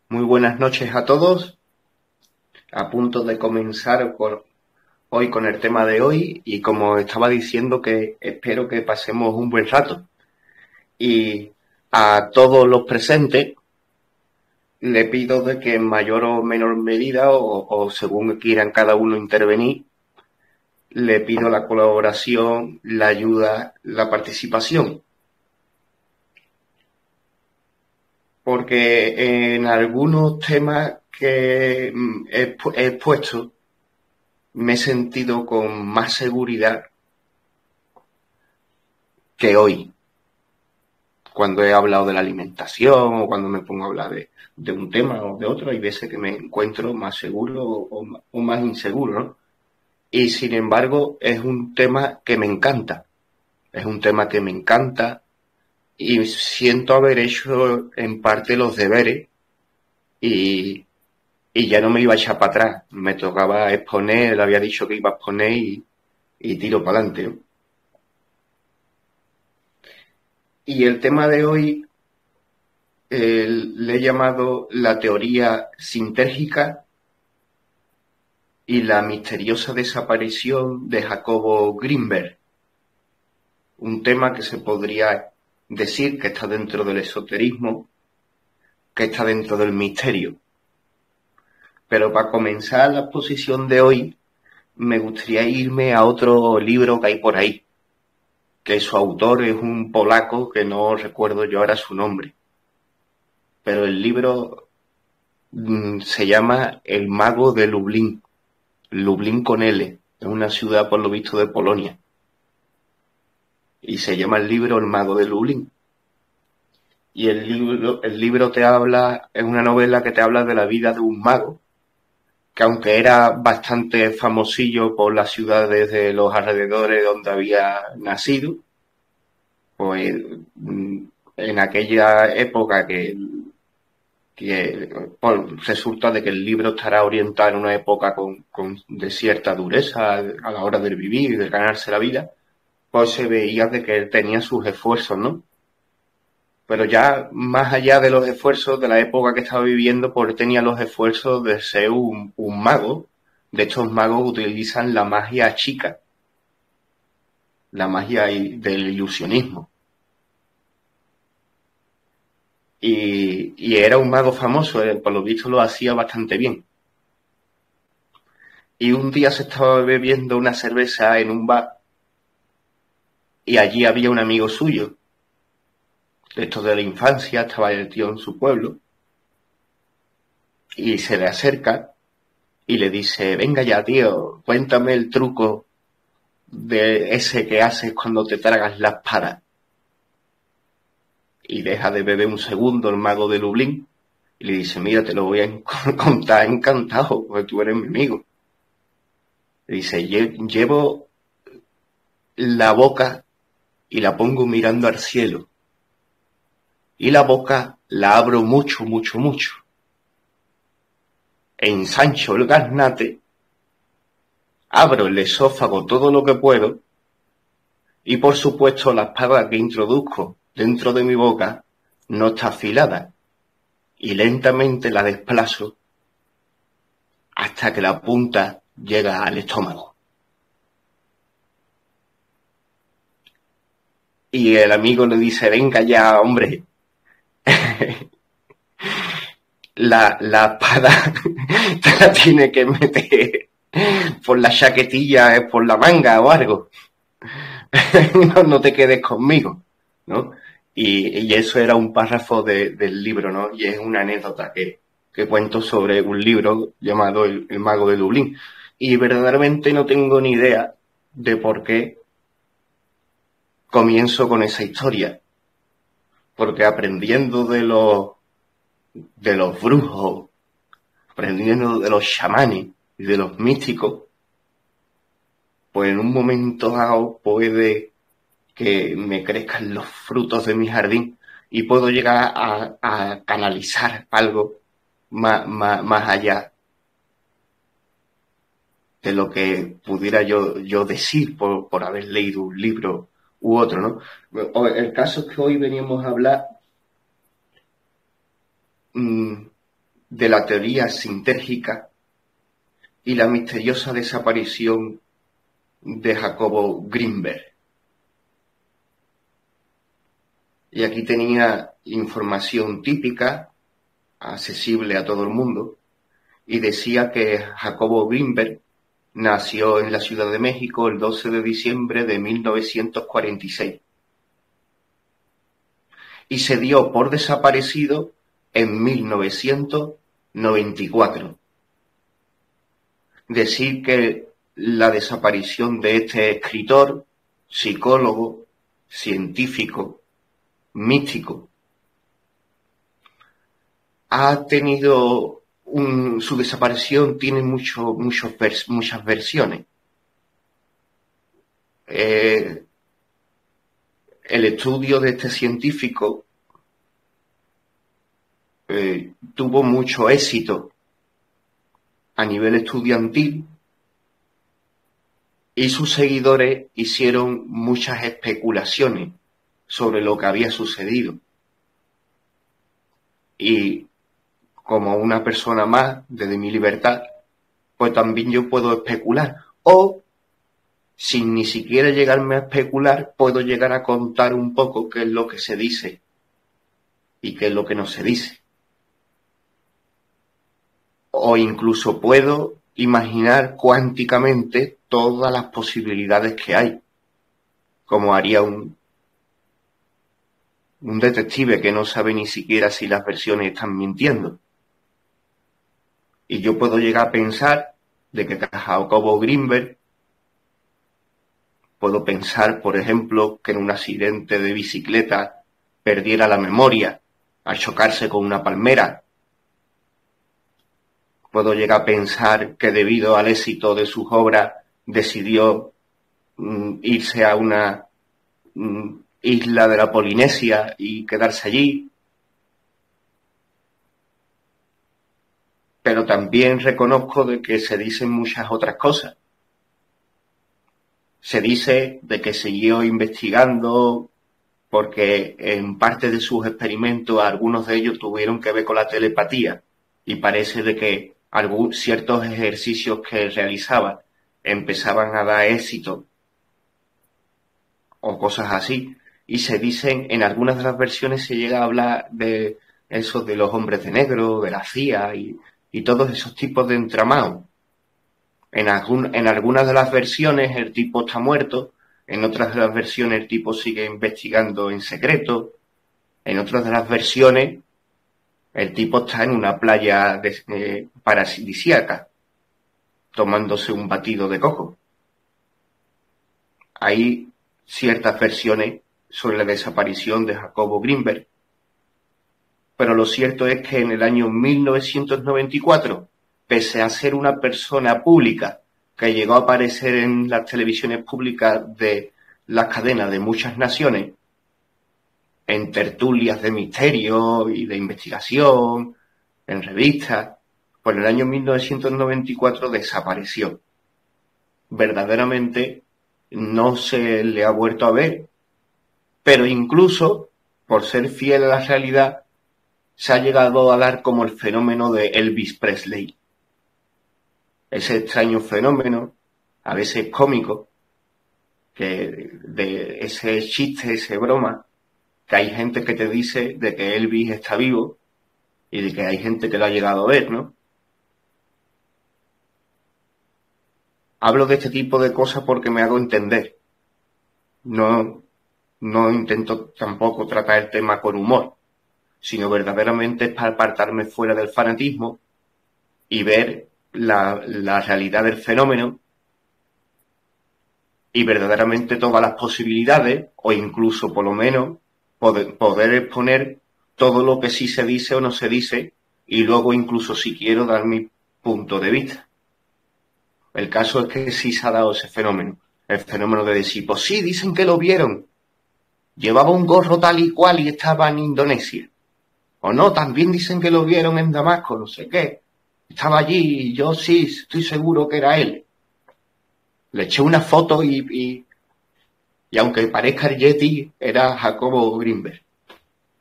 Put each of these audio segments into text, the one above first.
Muy buenas noches a todos. A punto de comenzar hoy con el tema de hoy y como estaba diciendo que espero que pasemos un buen rato. Y a todos los presentes le pido de que en mayor o menor medida o según quieran cada uno intervenir, le pido la colaboración, la ayuda, la participación. Porque en algunos temas que he expuesto me he sentido con más seguridad que hoy, cuando he hablado de la alimentación o cuando me pongo a hablar de un tema o de otro, hay veces que me encuentro más seguro o más inseguro, ¿no? Y sin embargo, es un tema que me encanta, es un tema que me encanta y siento haber hecho en parte los deberes y, y ya no me iba a echar para atrás, me tocaba exponer, le había dicho que iba a exponer y tiro para adelante, ¿no? Y el tema de hoy le he llamado la teoría sintérgica y la misteriosa desaparición de Jacobo Grinberg, un tema que se podría decir que está dentro del esoterismo, que está dentro del misterio. Pero para comenzar la exposición de hoy, me gustaría irme a otro libro que hay por ahí, que su autor es un polaco que no recuerdo yo ahora su nombre. Pero el libro se llama El mago de Lublin. Lublin con L, es una ciudad por lo visto de Polonia. Y se llama el libro El mago de Lublin. Y el libro te habla, es una novela que te habla de la vida de un mago, que aunque era bastante famosillo por las ciudades de los alrededores donde había nacido, pues en aquella época resulta de que el libro estará orientado en una época de cierta dureza a la hora de vivir y de ganarse la vida, pues se veía de que él tenía sus esfuerzos, ¿no? Pero ya más allá de los esfuerzos de la época que estaba viviendo, pues tenía los esfuerzos de ser un mago. De estos magos utilizan la magia chica, la magia del ilusionismo. Y era un mago famoso, por lo visto lo hacía bastante bien. Y un día se estaba bebiendo una cerveza en un bar y allí había un amigo suyo, de estos de la infancia, estaba el tío en su pueblo, y se le acerca y le dice, venga ya tío, cuéntame el truco de ese que haces cuando te tragas la espada. Y deja de beber un segundo el mago de Lublin y le dice, mira, te lo voy a contar encantado, porque tú eres mi amigo. Le dice, llevo la boca y la pongo mirando al cielo. Y la boca la abro mucho, mucho, mucho. Ensancho el gaznate, abro el esófago todo lo que puedo y por supuesto la espada que introduzco dentro de mi boca no está afilada y lentamente la desplazo hasta que la punta llega al estómago. Y el amigo le dice, venga ya, hombre, la espada te la tiene que meter por la chaquetilla, por la manga o algo. No te quedes conmigo, ¿no? Y eso era un párrafo del libro, ¿no? Y es una anécdota que cuento sobre un libro llamado El mago de Dublín. Y verdaderamente no tengo ni idea de por qué comienzo con esa historia. Porque aprendiendo de los brujos, aprendiendo de los chamanes y de los místicos, pues en un momento dado puede que me crezcan los frutos de mi jardín y puedo llegar a canalizar algo más allá de lo que pudiera yo decir por haber leído un libro u otro, ¿no? El caso es que hoy veníamos a hablar de la teoría sintérgica y la misteriosa desaparición de Jacobo Grinberg. Y aquí tenía información típica, accesible a todo el mundo, y decía que Jacobo Grinberg nació en la Ciudad de México el 12 de diciembre de 1946 y se dio por desaparecido en 1994. Decir que la desaparición de este escritor, psicólogo, científico, místico, ha tenido su desaparición tiene muchas versiones. El estudio de este científico tuvo mucho éxito a nivel estudiantil y sus seguidores hicieron muchas especulaciones sobre lo que había sucedido. Y como una persona más, desde mi libertad, pues también yo puedo especular. O, sin ni siquiera llegarme a especular, puedo llegar a contar un poco qué es lo que se dice y qué es lo que no se dice. O incluso puedo imaginar cuánticamente todas las posibilidades que hay, como haría un detective que no sabe ni siquiera si las versiones están mintiendo. Y yo puedo llegar a pensar de que Jacobo Grinberg, puedo pensar, por ejemplo, que en un accidente de bicicleta perdiera la memoria al chocarse con una palmera. Puedo llegar a pensar que debido al éxito de sus obras decidió irse a una isla de la Polinesia y quedarse allí. Pero también reconozco de que se dicen muchas otras cosas. Se dice de que siguió investigando porque en parte de sus experimentos algunos de ellos tuvieron que ver con la telepatía y parece de que ciertos ejercicios que realizaba empezaban a dar éxito o cosas así. Y se dicen, en algunas de las versiones se llega a hablar de eso de los hombres de negro, de la CIA y todos esos tipos de entramados. En algunas de las versiones el tipo está muerto, en otras de las versiones el tipo sigue investigando en secreto, en otras de las versiones el tipo está en una playa paradisíaca, tomándose un batido de coco. Hay ciertas versiones sobre la desaparición de Jacobo Grinberg, pero lo cierto es que en el año 1994, pese a ser una persona pública que llegó a aparecer en las televisiones públicas de las cadenas de muchas naciones, en tertulias de misterio y de investigación, en revistas, pues en el año 1994 desapareció. Verdaderamente no se le ha vuelto a ver, pero incluso, por ser fiel a la realidad, se ha llegado a dar como el fenómeno de Elvis Presley. Ese extraño fenómeno, a veces cómico, que de ese chiste, ese broma, que hay gente que te dice de que Elvis está vivo y de que hay gente que lo ha llegado a ver, ¿no? Hablo de este tipo de cosas porque me hago entender. No intento tampoco tratar el tema con humor, sino verdaderamente es para apartarme fuera del fanatismo y ver la realidad del fenómeno y verdaderamente todas las posibilidades, o incluso por lo menos poder exponer todo lo que sí se dice o no se dice, y luego incluso si quiero dar mi punto de vista. El caso es que sí se ha dado ese fenómeno, el fenómeno de decir, pues sí, dicen que lo vieron, llevaba un gorro tal y cual y estaba en Indonesia. O no, también dicen que lo vieron en Damasco, no sé qué. Estaba allí y yo sí, estoy seguro que era él. Le eché una foto y aunque parezca el Yeti, era Jacobo Grinberg,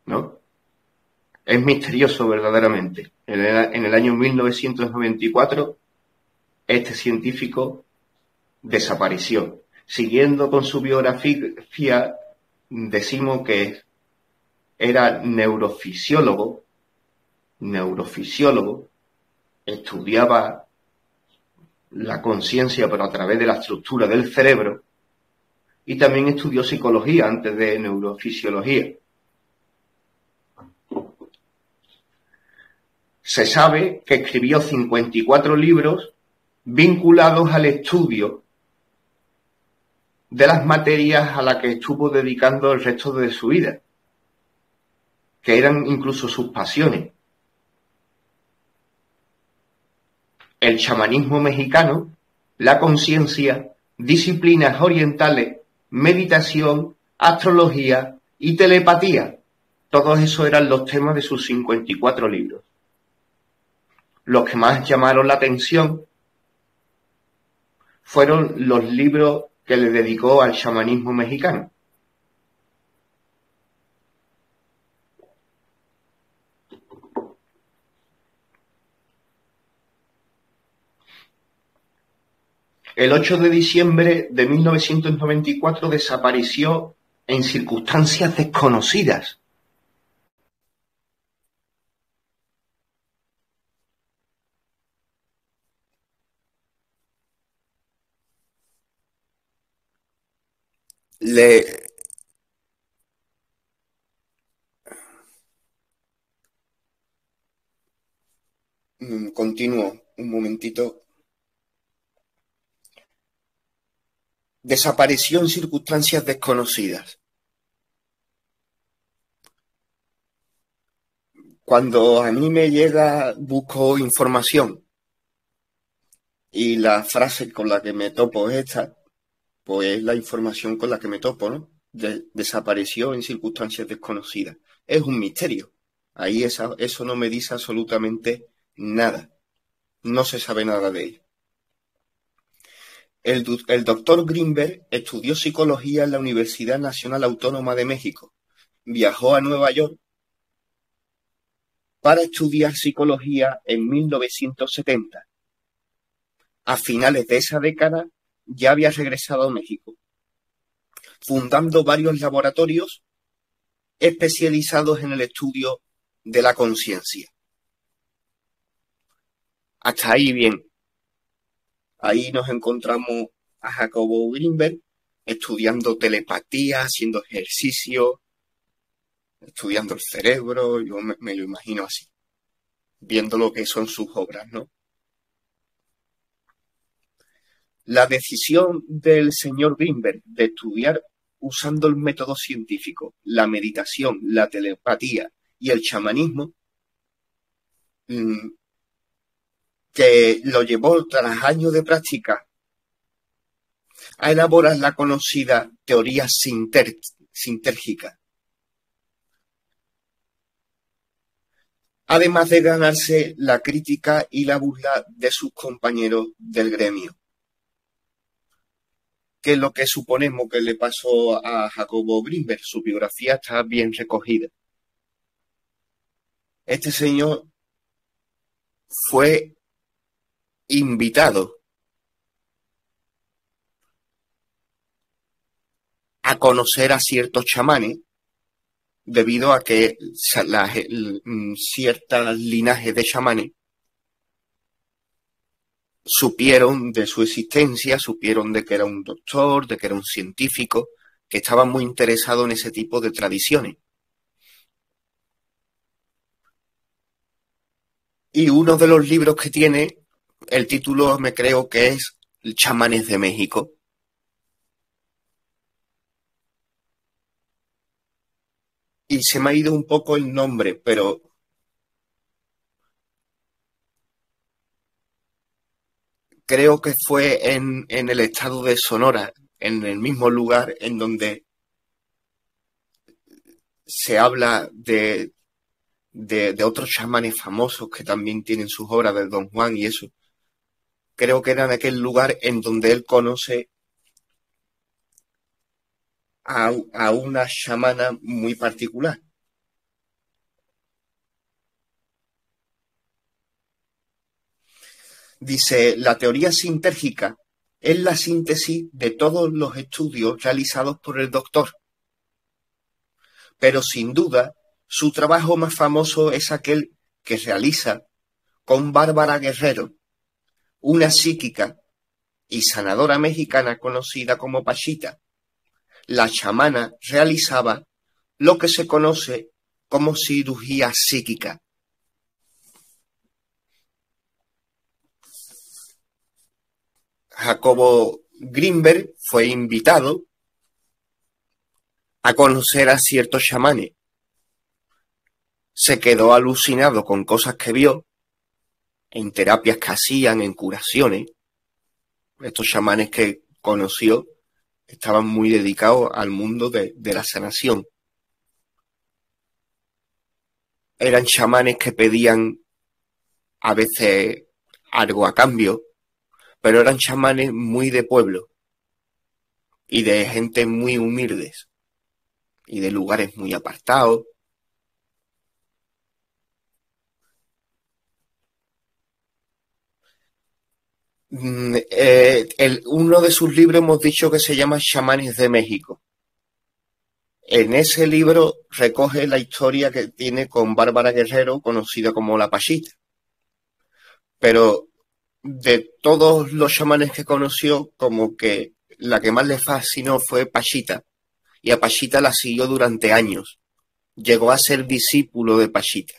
¿no? Es misterioso verdaderamente. En el año 1994, este científico desapareció. Siguiendo con su biografía, decimos que era neurofisiólogo, estudiaba la conciencia pero a través de la estructura del cerebro, y también estudió psicología antes de neurofisiología. Se sabe que escribió 54 libros vinculados al estudio de las materias a las que estuvo dedicando el resto de su vida, que eran incluso sus pasiones. El chamanismo mexicano, la conciencia, disciplinas orientales, meditación, astrología y telepatía. Todos esos eran los temas de sus 54 libros. Los que más llamaron la atención fueron los libros que le dedicó al chamanismo mexicano. El 8 de diciembre de 1994 desapareció en circunstancias desconocidas. Continúo un momentito. Desapareció en circunstancias desconocidas. Cuando a mí me llega, busco información y la frase con la que me topo es esta, pues es la información con la que me topo, ¿no? Desapareció en circunstancias desconocidas. Es un misterio. Ahí eso no me dice absolutamente nada. No se sabe nada de ello. El doctor Greenberg estudió psicología en la Universidad Nacional Autónoma de México. Viajó a Nueva York para estudiar psicología en 1970. A finales de esa década ya había regresado a México, fundando varios laboratorios especializados en el estudio de la conciencia. Hasta ahí bien. Ahí nos encontramos a Jacobo Greenberg estudiando telepatía, haciendo ejercicio, estudiando el cerebro. Yo me lo imagino así, viendo lo que son sus obras, ¿no? La decisión del señor Greenberg de estudiar usando el método científico, la meditación, la telepatía y el chamanismo, que lo llevó tras años de práctica a elaborar la conocida teoría sintérgica. Además de ganarse la crítica y la burla de sus compañeros del gremio. Que es lo que suponemos que le pasó a Jacobo Greenberg. Su biografía está bien recogida. Este señor fue invitado a conocer a ciertos chamanes debido a que ciertos linajes de chamanes supieron de su existencia, supieron de que era un doctor, de que era un científico, que estaban muy interesados en ese tipo de tradiciones. Y uno de los libros que tiene, el título me creo que es Chamanes de México. Y se me ha ido un poco el nombre, pero creo que fue en el estado de Sonora, en el mismo lugar en donde se habla de otros chamanes famosos que también tienen sus obras de Don Juan y eso. Creo que era en aquel lugar en donde él conoce a una chamana muy particular. Dice, la teoría sintérgica es la síntesis de todos los estudios realizados por el doctor. Pero sin duda, su trabajo más famoso es aquel que realiza con Bárbara Guerrero, una psíquica y sanadora mexicana conocida como Pachita. La chamana realizaba lo que se conoce como cirugía psíquica. Jacobo Grinberg fue invitado a conocer a ciertos chamanes. Se quedó alucinado con cosas que vio en terapias que hacían, en curaciones. Estos chamanes que conoció estaban muy dedicados al mundo de la sanación. Eran chamanes que pedían a veces algo a cambio, pero eran chamanes muy de pueblo y de gente muy humildes y de lugares muy apartados. Uno de sus libros hemos dicho que se llama Chamanes de México. En ese libro recoge la historia que tiene con Bárbara Guerrero, conocida como la Pachita. Pero de todos los chamanes que conoció, como que la que más le fascinó fue Pachita. Y a Pachita la siguió durante años. Llegó a ser discípulo de Pachita.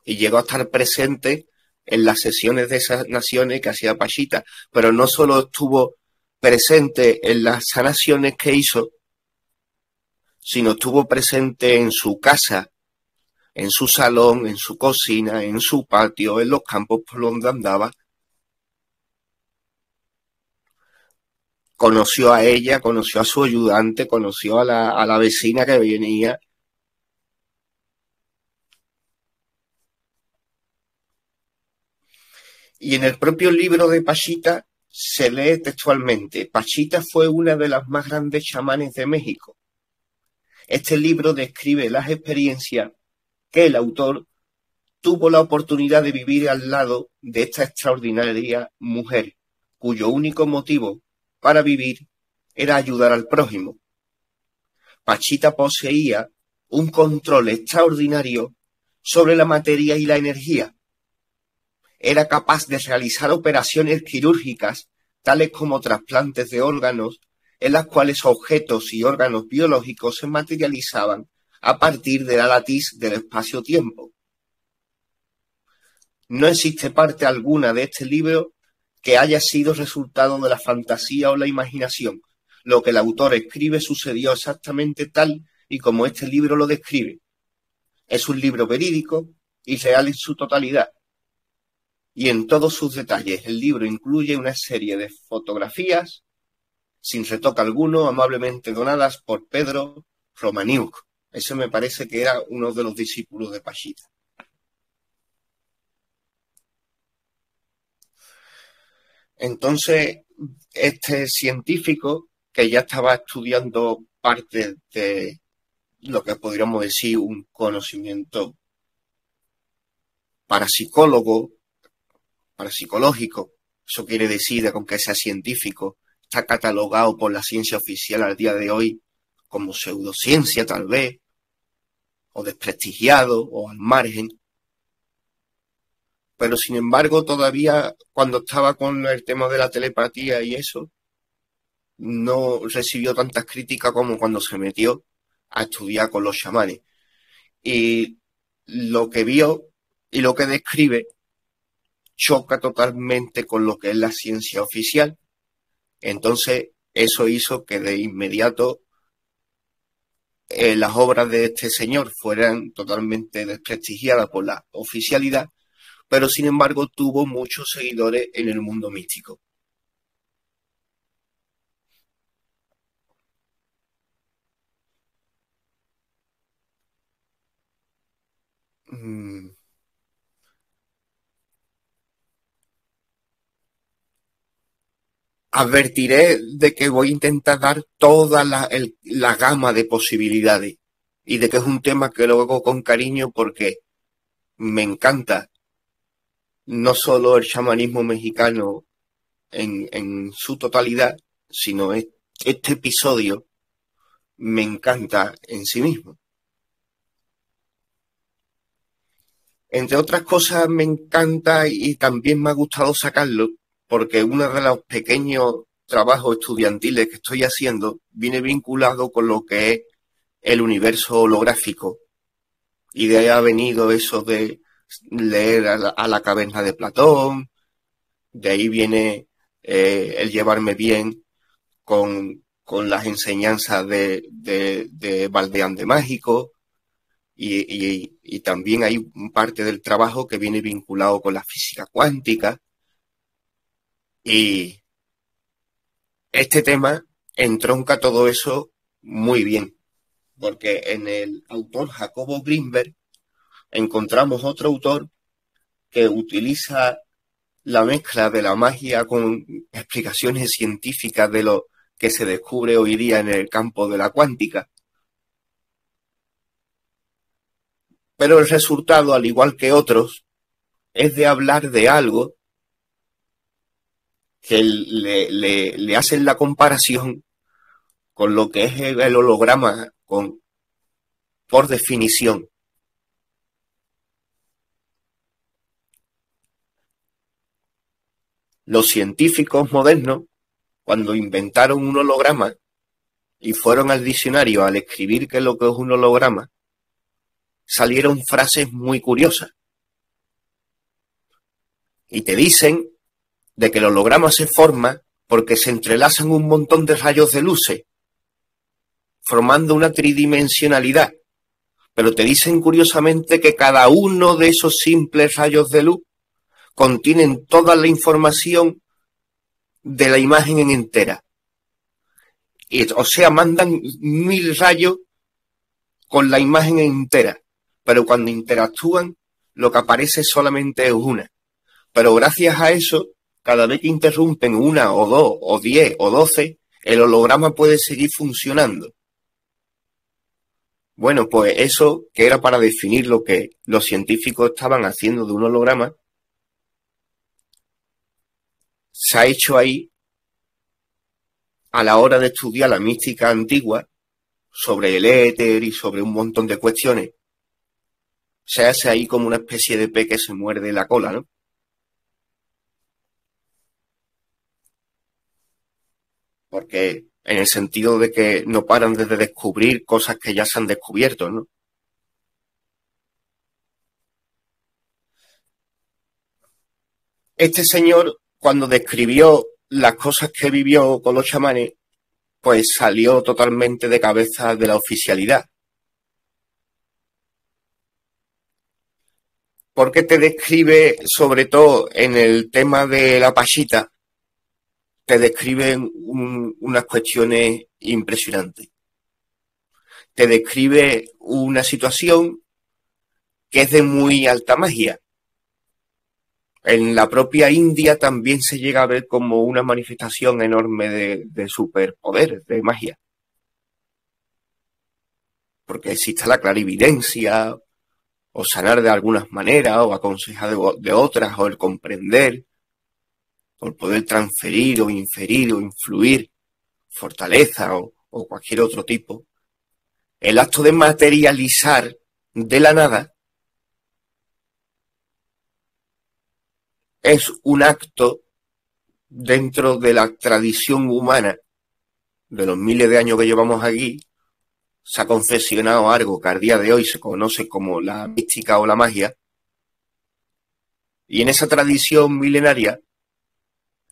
Y llegó a estar presente en las sesiones de esas naciones que hacía Pachita. Pero no solo estuvo presente en las sanaciones que hizo, sino estuvo presente en su casa, en su salón, en su cocina, en su patio, en los campos por donde andaba. Conoció a ella, conoció a su ayudante, conoció a la vecina que venía. Y en el propio libro de Pachita se lee textualmente: Pachita fue una de las más grandes chamanes de México. Este libro describe las experiencias que el autor tuvo la oportunidad de vivir al lado de esta extraordinaria mujer, cuyo único motivo para vivir era ayudar al prójimo. Pachita poseía un control extraordinario sobre la materia y la energía. Era capaz de realizar operaciones quirúrgicas, tales como trasplantes de órganos, en las cuales objetos y órganos biológicos se materializaban a partir de la latiz del espacio-tiempo. No existe parte alguna de este libro que haya sido resultado de la fantasía o la imaginación. Lo que el autor escribe sucedió exactamente tal y como este libro lo describe. Es un libro verídico y real en su totalidad y en todos sus detalles. El libro incluye una serie de fotografías sin retoque alguno, amablemente donadas por Pedro Romaniuk. Ese me parece que era uno de los discípulos de Pachita. Entonces, este científico, que ya estaba estudiando parte de lo que podríamos decir un conocimiento parapsicólogo, parapsicológico, eso quiere decir que aunque sea científico, está catalogado por la ciencia oficial al día de hoy como pseudociencia tal vez, o desprestigiado, o al margen. Pero sin embargo, todavía cuando estaba con el tema de la telepatía y eso, no recibió tantas críticas como cuando se metió a estudiar con los chamanes. Y lo que vio y lo que describe choca totalmente con lo que es la ciencia oficial. Entonces, eso hizo que de inmediato las obras de este señor fueran totalmente desprestigiadas por la oficialidad, pero sin embargo tuvo muchos seguidores en el mundo místico. Advertiré de que voy a intentar dar toda la gama de posibilidades y de que es un tema que lo hago con cariño porque me encanta no solo el chamanismo mexicano en su totalidad, sino este episodio me encanta en sí mismo. Entre otras cosas me encanta y también me ha gustado sacarlo porque uno de los pequeños trabajos estudiantiles que estoy haciendo viene vinculado con lo que es el universo holográfico. Y de ahí ha venido eso de leer a la caverna de Platón, de ahí viene el llevarme bien con las enseñanzas de Valdeán de Mágico, y también hay parte del trabajo que viene vinculado con la física cuántica. Y este tema entronca todo eso muy bien, porque en el autor Jacobo Grinberg encontramos otro autor que utiliza la mezcla de la magia con explicaciones científicas de lo que se descubre hoy día en el campo de la cuántica. Pero el resultado, al igual que otros, es de hablar de algo que le hacen la comparación con lo que es el holograma por definición. Los científicos modernos, cuando inventaron un holograma y fueron al diccionario al escribir qué es lo que es un holograma, salieron frases muy curiosas. Y te dicen de que el holograma se forma porque se entrelazan un montón de rayos de luces, formando una tridimensionalidad. Pero te dicen curiosamente que cada uno de esos simples rayos de luz contienen toda la información de la imagen en entera. O sea, mandan 1000 rayos con la imagen entera, pero cuando interactúan, lo que aparece solamente es una. Pero gracias a eso, cada vez que interrumpen una o dos o 10 o 12, el holograma puede seguir funcionando. Bueno, pues eso, que era para definir lo que los científicos estaban haciendo de un holograma, se ha hecho ahí a la hora de estudiar la mística antigua sobre el éter y sobre un montón de cuestiones. Se hace ahí como una especie de pez que se muerde la cola, ¿no? Porque en el sentido de que no paran de descubrir cosas que ya se han descubierto, ¿no? Este señor, cuando describió las cosas que vivió con los chamanes, pues salió totalmente de cabeza de la oficialidad. Porque te describe, sobre todo en el tema de la pachita, te describe unas cuestiones impresionantes. Te describe una situación que es de muy alta magia. En la propia India también se llega a ver como una manifestación enorme de superpoder, de magia. Porque existe la clarividencia, o sanar de algunas maneras, o aconsejar de otras, o el comprender, o el poder transferir, o inferir, o influir, fortaleza, o cualquier otro tipo. El acto de materializar de la nada es un acto dentro de la tradición humana de los miles de años que llevamos aquí. Se ha confeccionado algo que al día de hoy se conoce como la mística o la magia, y en esa tradición milenaria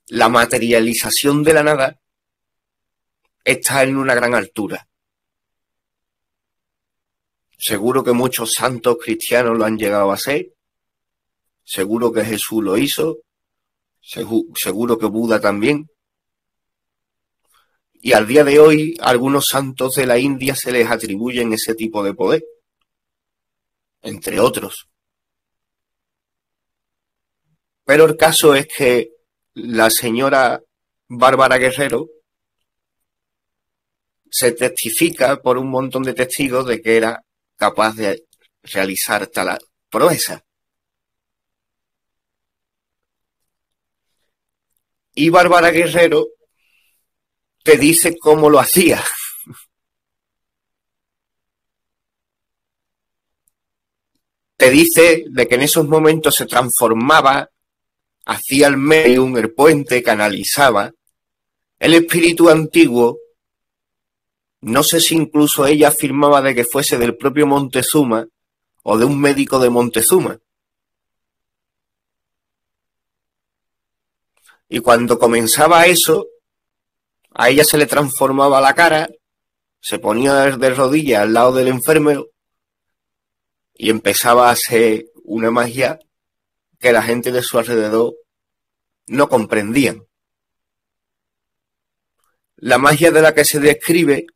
la materialización de la nada está en una gran altura. Seguro que muchos santos cristianos lo han llegado a ser, seguro que Jesús lo hizo, seguro que Buda también. Y al día de hoy, a algunos santos de la India se les atribuyen ese tipo de poder, entre otros. Pero el caso es que la señora Bárbara Guerrero se testifica por un montón de testigos de que era capaz de realizar tal proeza. Y Bárbara Guerrero te dice cómo lo hacía. Te dice de que en esos momentos se transformaba, hacía el medium, el puente, canalizaba. El espíritu antiguo, no sé si incluso ella afirmaba de que fuese del propio Montezuma o de un médico de Montezuma. Y cuando comenzaba eso, a ella se le transformaba la cara, se ponía de rodillas al lado del enfermo y empezaba a hacer una magia que la gente de su alrededor no comprendían. La magia de la que se describe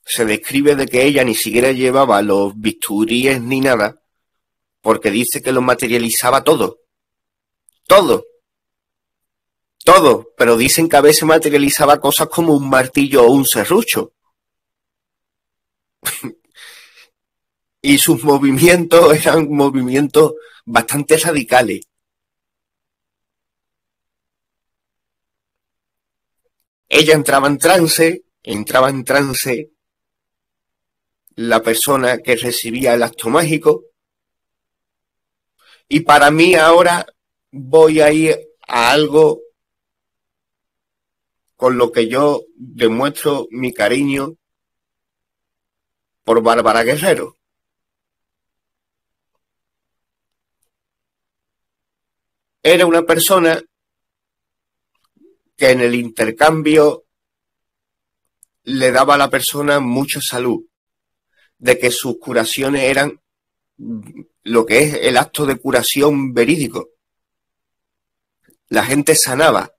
de que ella ni siquiera llevaba los bisturíes ni nada, porque dice que lo materializaba todo. Todo. Todo. Pero dicen que a veces materializaba cosas como un martillo o un serrucho. Y sus movimientos eran movimientos bastante radicales. Ella entraba en trance la persona que recibía el acto mágico. Y para mí ahora voy a ir a algo con lo que yo demuestro mi cariño por Bárbara Guerrero. Era una persona que en el intercambio le daba a la persona mucha salud, de que sus curaciones eran lo que es el acto de curación verídico. La gente sanaba,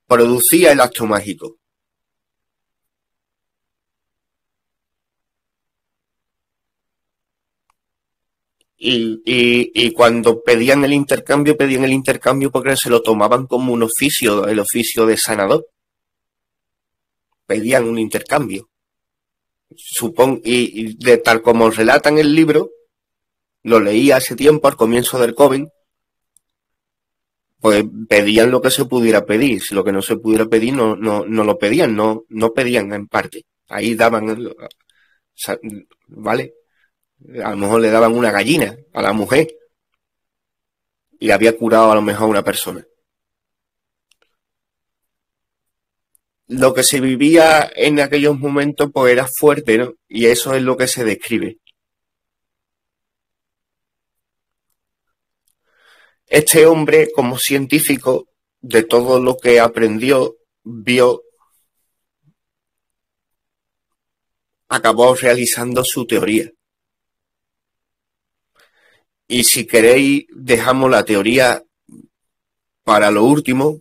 producía el acto mágico. Y cuando pedían el intercambio porque se lo tomaban como un oficio, el oficio de sanador. Pedían un intercambio. Y de tal como relatan el libro, lo leí hace tiempo, al comienzo del COVID, pues pedían lo que se pudiera pedir. Si lo que no se pudiera pedir, no lo pedían, no pedían en parte. Ahí daban, ¿vale? A lo mejor le daban una gallina a la mujer y había curado a lo mejor a una persona. Lo que se vivía en aquellos momentos pues era fuerte, ¿no? Y eso es lo que se describe. Este hombre, como científico, de todo lo que aprendió, vio, acabó realizando su teoría. Y si queréis, dejamos la teoría para lo último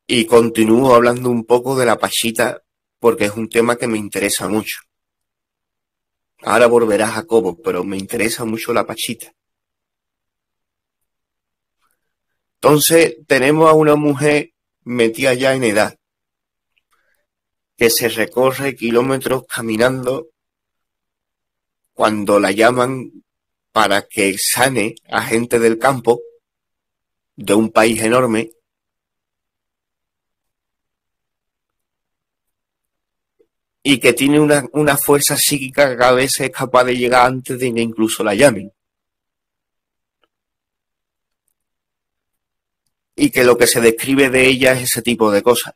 y continúo hablando un poco de la Pachita porque es un tema que me interesa mucho. Ahora volverá Jacobo, pero me interesa mucho la Pachita. Entonces tenemos a una mujer metida ya en edad, que se recorre kilómetros caminando cuando la llaman para que sane a gente del campo de un país enorme, y que tiene una fuerza psíquica que a veces es capaz de llegar antes de que incluso la llamen. Y que lo que se describe de ella es ese tipo de cosas.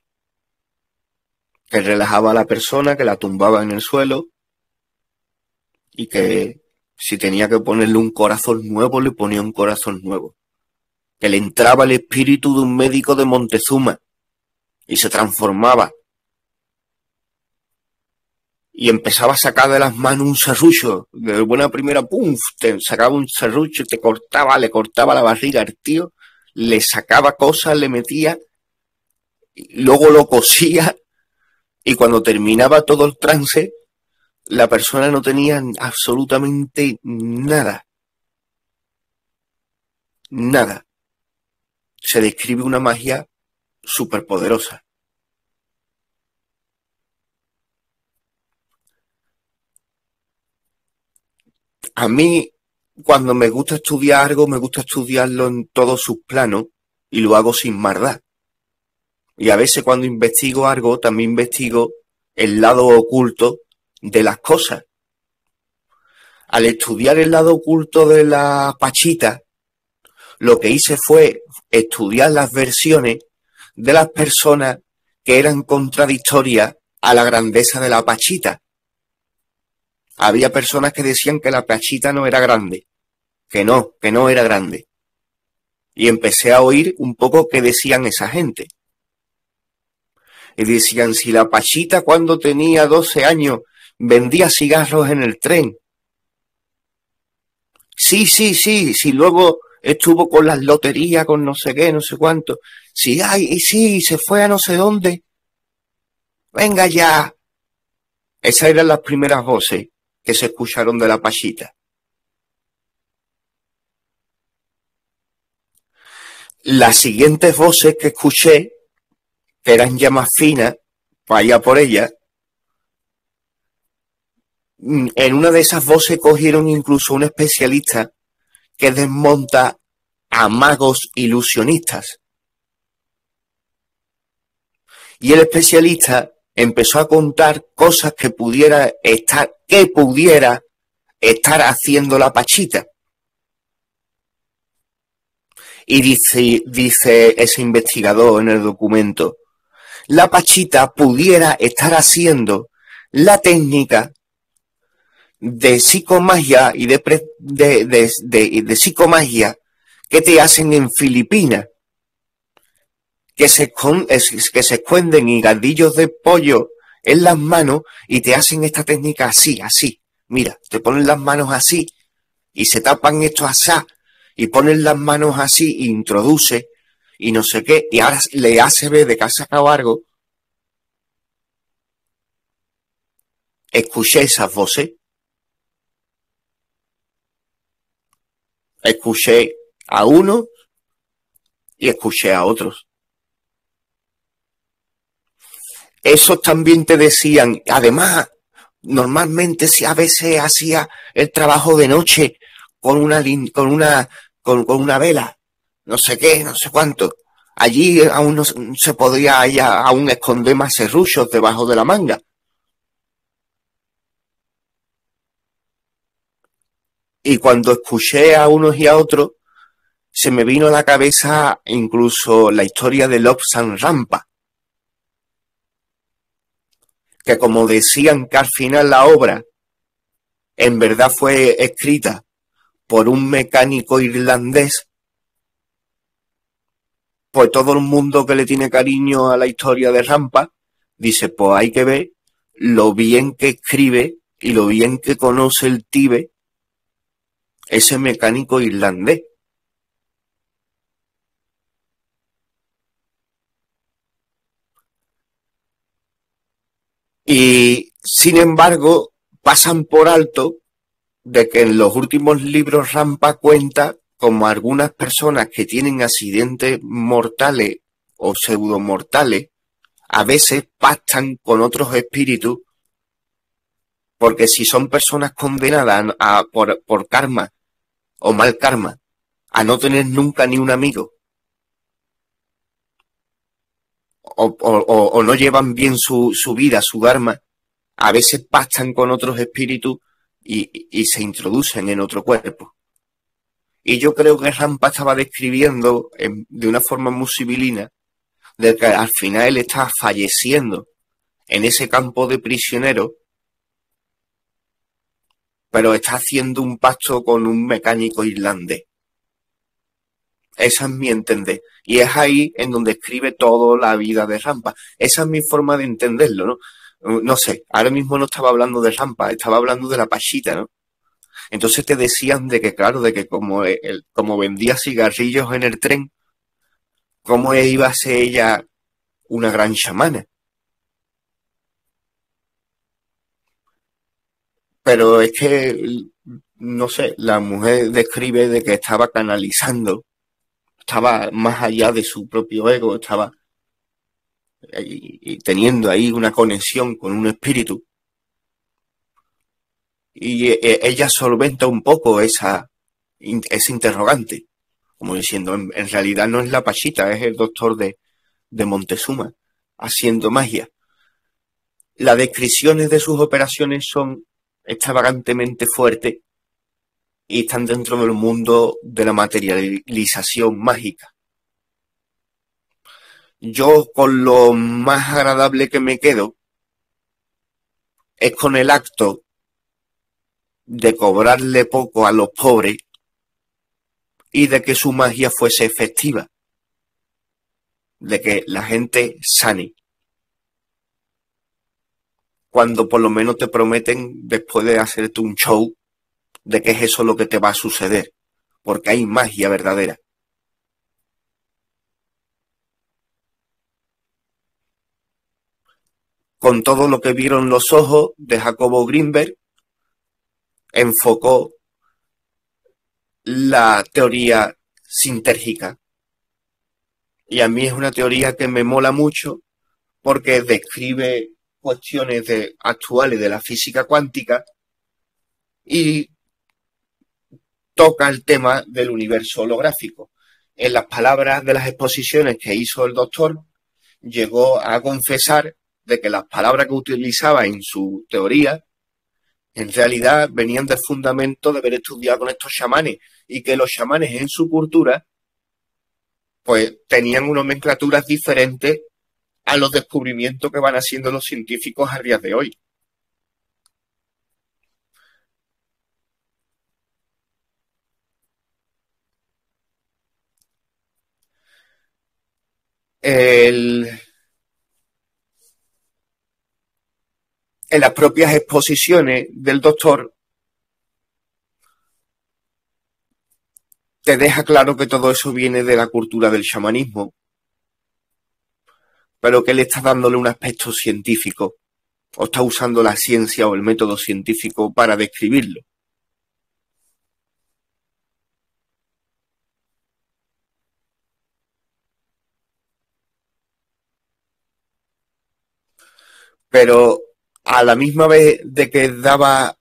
Que relajaba a la persona, que la tumbaba en el suelo y que si tenía que ponerle un corazón nuevo, le ponía un corazón nuevo. Que le entraba el espíritu de un médico de Montezuma y se transformaba. Y empezaba a sacar de las manos un serrucho. De buena primera, ¡pum! Te sacaba un serrucho y le cortaba la barriga al tío, le sacaba cosas, le metía, y luego lo cosía, y cuando terminaba todo el trance, la persona no tenía absolutamente nada. Nada. Se describe una magia superpoderosa. A mí cuando me gusta estudiar algo, me gusta estudiarlo en todos sus planos y lo hago sin maldad. Y a veces cuando investigo algo, también investigo el lado oculto de las cosas. Al estudiar el lado oculto de la Pachita, lo que hice fue estudiar las versiones de las personas que eran contradictorias a la grandeza de la Pachita. Había personas que decían que la Pachita no era grande, que no era grande. Y empecé a oír un poco qué decían esa gente. Y decían, si la Pachita cuando tenía 12 años vendía cigarros en el tren. Sí, luego estuvo con las loterías, con no sé qué, no sé cuánto. Sí, y sí, se fue a no sé dónde. Venga ya. Esas eran las primeras voces que se escucharon de la Pachita. Las siguientes voces que escuché, que eran ya más finas, para allá por ella, en una de esas voces cogieron incluso un especialista que desmonta a magos ilusionistas. Y el especialista empezó a contar cosas que pudiera estar haciendo la Pachita. Y dice ese investigador en el documento, la Pachita pudiera estar haciendo la técnica de psicomagia y de psicomagia que te hacen en Filipinas, que se esconden higadillos de pollo en las manos y te hacen esta técnica así. Mira, te ponen las manos así y se tapan esto así y ponen las manos así e introduce y no sé qué, y ahora le hace ver de que ha sacado algo. Escuché esas voces. Escuché a uno y escuché a otros. Esos también te decían, además, normalmente si a veces hacía el trabajo de noche con una vela, no sé qué, no sé cuánto. Allí aún no se podía aún esconder más serrullos debajo de la manga. Y cuando escuché a unos y a otros, se me vino a la cabeza incluso la historia de Lobsang Rampa, que como decían que al final la obra en verdad fue escrita por un mecánico irlandés, pues todo el mundo que le tiene cariño a la historia de Rampa dice, pues hay que ver lo bien que escribe y lo bien que conoce el Tíbet ese mecánico irlandés. Y sin embargo pasan por alto de que en los últimos libros Rampa cuenta como algunas personas que tienen accidentes mortales o pseudomortales a veces pactan con otros espíritus, porque si son personas condenadas por karma o mal karma, a no tener nunca ni un amigo, o no llevan bien su vida, su dharma, a veces pactan con otros espíritus y se introducen en otro cuerpo. Y yo creo que Rampa estaba describiendo de una forma muy sibilina de que al final él está falleciendo en ese campo de prisioneros, pero está haciendo un pacto con un mecánico irlandés. Esa es mi entender. Y es ahí en donde escribe toda la vida de Rampa. Esa es mi forma de entenderlo, ¿no? No sé, ahora mismo no estaba hablando de Rampa, estaba hablando de la Pachita, ¿no? Entonces te decían de que, claro, de que como vendía cigarrillos en el tren, cómo iba a ser ella una gran chamana. Pero es que, no sé, la mujer describe de que estaba canalizando, estaba más allá de su propio ego, estaba y teniendo ahí una conexión con un espíritu. Y ella solventa un poco ese interrogante, como diciendo, en realidad no es la Pachita, es el doctor de Montezuma, haciendo magia. Las descripciones de sus operaciones son extravagantemente fuertes y están dentro del mundo de la materialización mágica. Yo con lo más agradable que me quedo es con el acto de cobrarle poco a los pobres y de que su magia fuese efectiva, de que la gente sane. Cuando por lo menos te prometen, después de hacerte un show, de que es eso lo que te va a suceder, porque hay magia verdadera. Con todo lo que vieron los ojos de Jacobo Greenberg, enfocó la teoría sintérgica. Y a mí es una teoría que me mola mucho porque describe cuestiones actuales de la física cuántica y toca el tema del universo holográfico. En las palabras de las exposiciones que hizo el doctor, llegó a confesar de que las palabras que utilizaba en su teoría en realidad venían del fundamento de haber estudiado con estos chamanes y que los chamanes en su cultura pues tenían unas nomenclaturas diferentes a los descubrimientos que van haciendo los científicos a día de hoy. En las propias exposiciones del doctor te deja claro que todo eso viene de la cultura del chamanismo, pero que él está dándole un aspecto científico, o está usando la ciencia o el método científico para describirlo. Pero a la misma vez de que daba,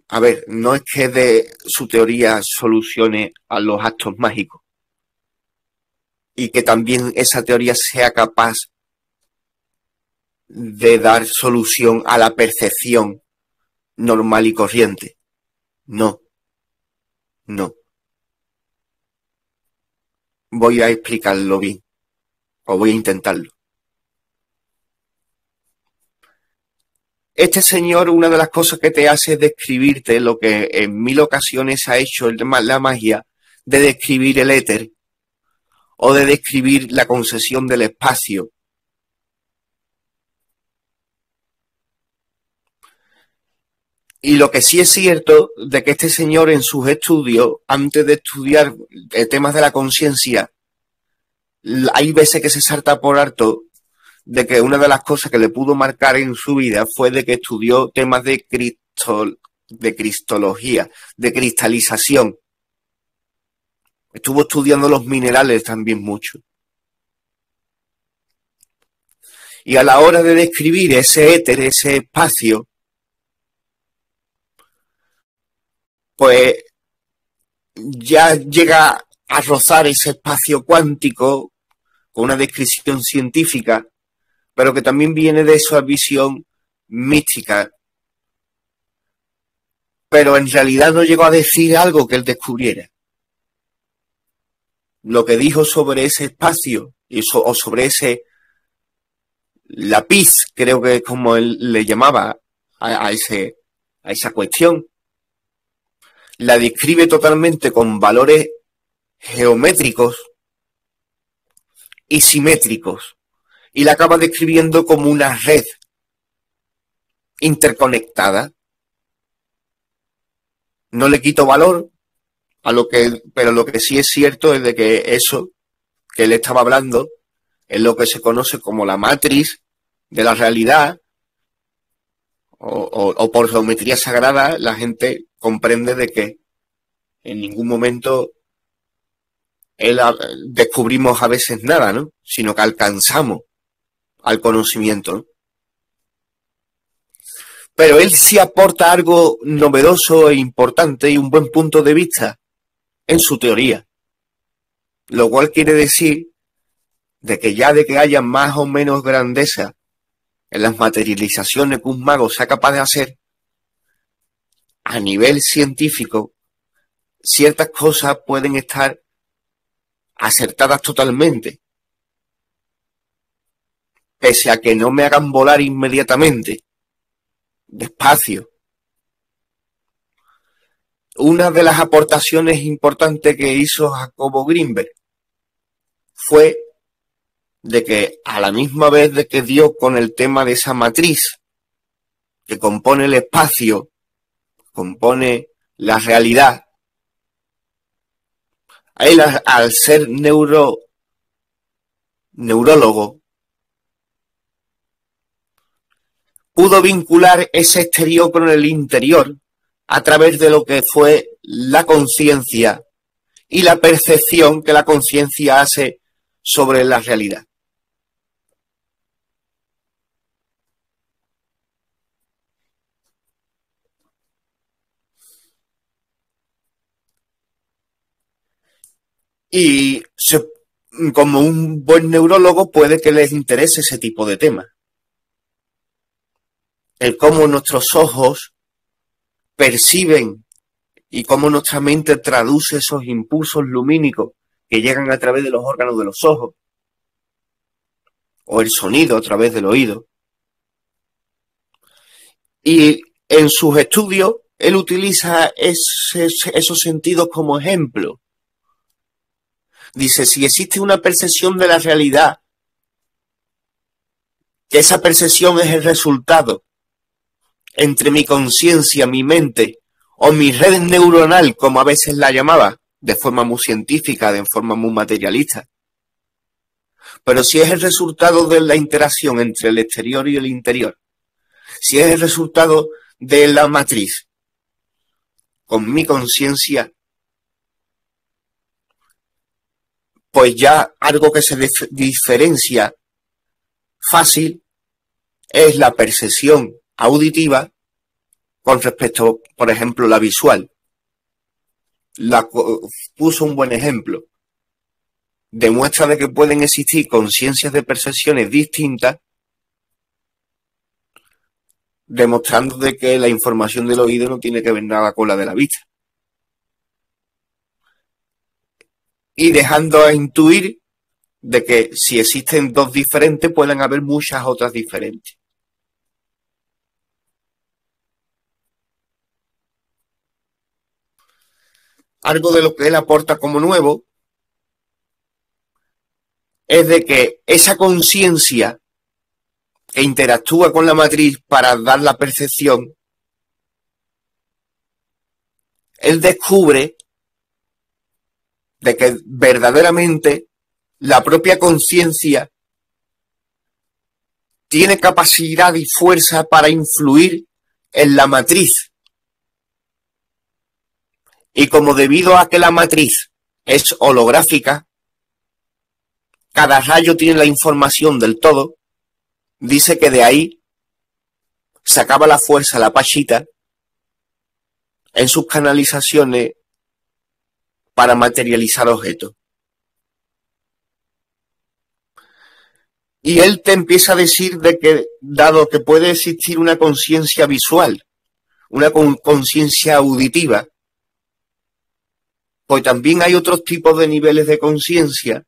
a ver, no es que de su teoría solucione a los actos mágicos y que también esa teoría sea capaz de dar solución a la percepción normal y corriente. No, no. Voy a explicarlo bien, o voy a intentarlo. Este señor, una de las cosas que te hace es describirte lo que en 1000 ocasiones ha hecho la magia de describir el éter o de describir la concesión del espacio. Y lo que sí es cierto de que este señor en sus estudios, antes de estudiar temas de la conciencia, hay veces que se salta por alto de que una de las cosas que le pudo marcar en su vida fue de que estudió temas de cristología, de cristalización. Estuvo estudiando los minerales también mucho. Y a la hora de describir ese éter, ese espacio, pues ya llega a rozar ese espacio cuántico con una descripción científica, pero que también viene de esa visión mística. Pero en realidad no llegó a decir algo que él descubriera. Lo que dijo sobre ese espacio o sobre ese lápiz, creo que es como él le llamaba a esa cuestión, la describe totalmente con valores geométricos y simétricos y la acaba describiendo como una red interconectada. No le quito valor a pero lo que sí es cierto es de que eso que él estaba hablando es lo que se conoce como la matriz de la realidad o por geometría sagrada la gente comprende de que en ningún momento descubrimos a veces nada, ¿no? Sino que alcanzamos al conocimiento, ¿no? Pero él sí aporta algo novedoso e importante y un buen punto de vista, en su teoría. Lo cual quiere decir de que ya de que haya más o menos grandeza en las materializaciones que un mago sea capaz de hacer, a nivel científico, ciertas cosas pueden estar acertadas totalmente, pese a que no me hagan volar inmediatamente, despacio. Una de las aportaciones importantes que hizo Jacobo Greenberg fue de que a la misma vez de que dio con el tema de esa matriz que compone el espacio, compone la realidad, él al ser neurólogo pudo vincular ese exterior con el interior a través de lo que fue la conciencia y la percepción que la conciencia hace sobre la realidad. Y como un buen neurólogo puede que les interese ese tipo de temas. El cómo nuestros ojos perciben y cómo nuestra mente traduce esos impulsos lumínicos que llegan a través de los órganos de los ojos, o el sonido a través del oído. Y en sus estudios, él utiliza esos sentidos como ejemplo. Dice, si existe una percepción de la realidad, que esa percepción es el resultado entre mi conciencia, mi mente, o mi red neuronal, como a veces la llamaba, de forma muy científica, de forma muy materialista. Pero si es el resultado de la interacción entre el exterior y el interior, si es el resultado de la matriz con mi conciencia, pues ya algo que se diferencia fácil es la percepción auditiva con respecto, por ejemplo, la visual. Puso un buen ejemplo. Demuestra de que pueden existir conciencias de percepciones distintas, demostrando de que la información del oído no tiene que ver nada con la de la vista. Y dejando a intuir de que si existen dos diferentes, pueden haber muchas otras diferentes. Algo de lo que él aporta como nuevo es de que esa conciencia que interactúa con la matriz para dar la percepción, él descubre de que verdaderamente la propia conciencia tiene capacidad y fuerza para influir en la matriz. Y como debido a que la matriz es holográfica, cada rayo tiene la información del todo, dice que de ahí sacaba la fuerza la Pachita en sus canalizaciones para materializar objetos. Y él te empieza a decir de que, dado que puede existir una conciencia visual, una conciencia auditiva, pues también hay otros tipos de niveles de conciencia,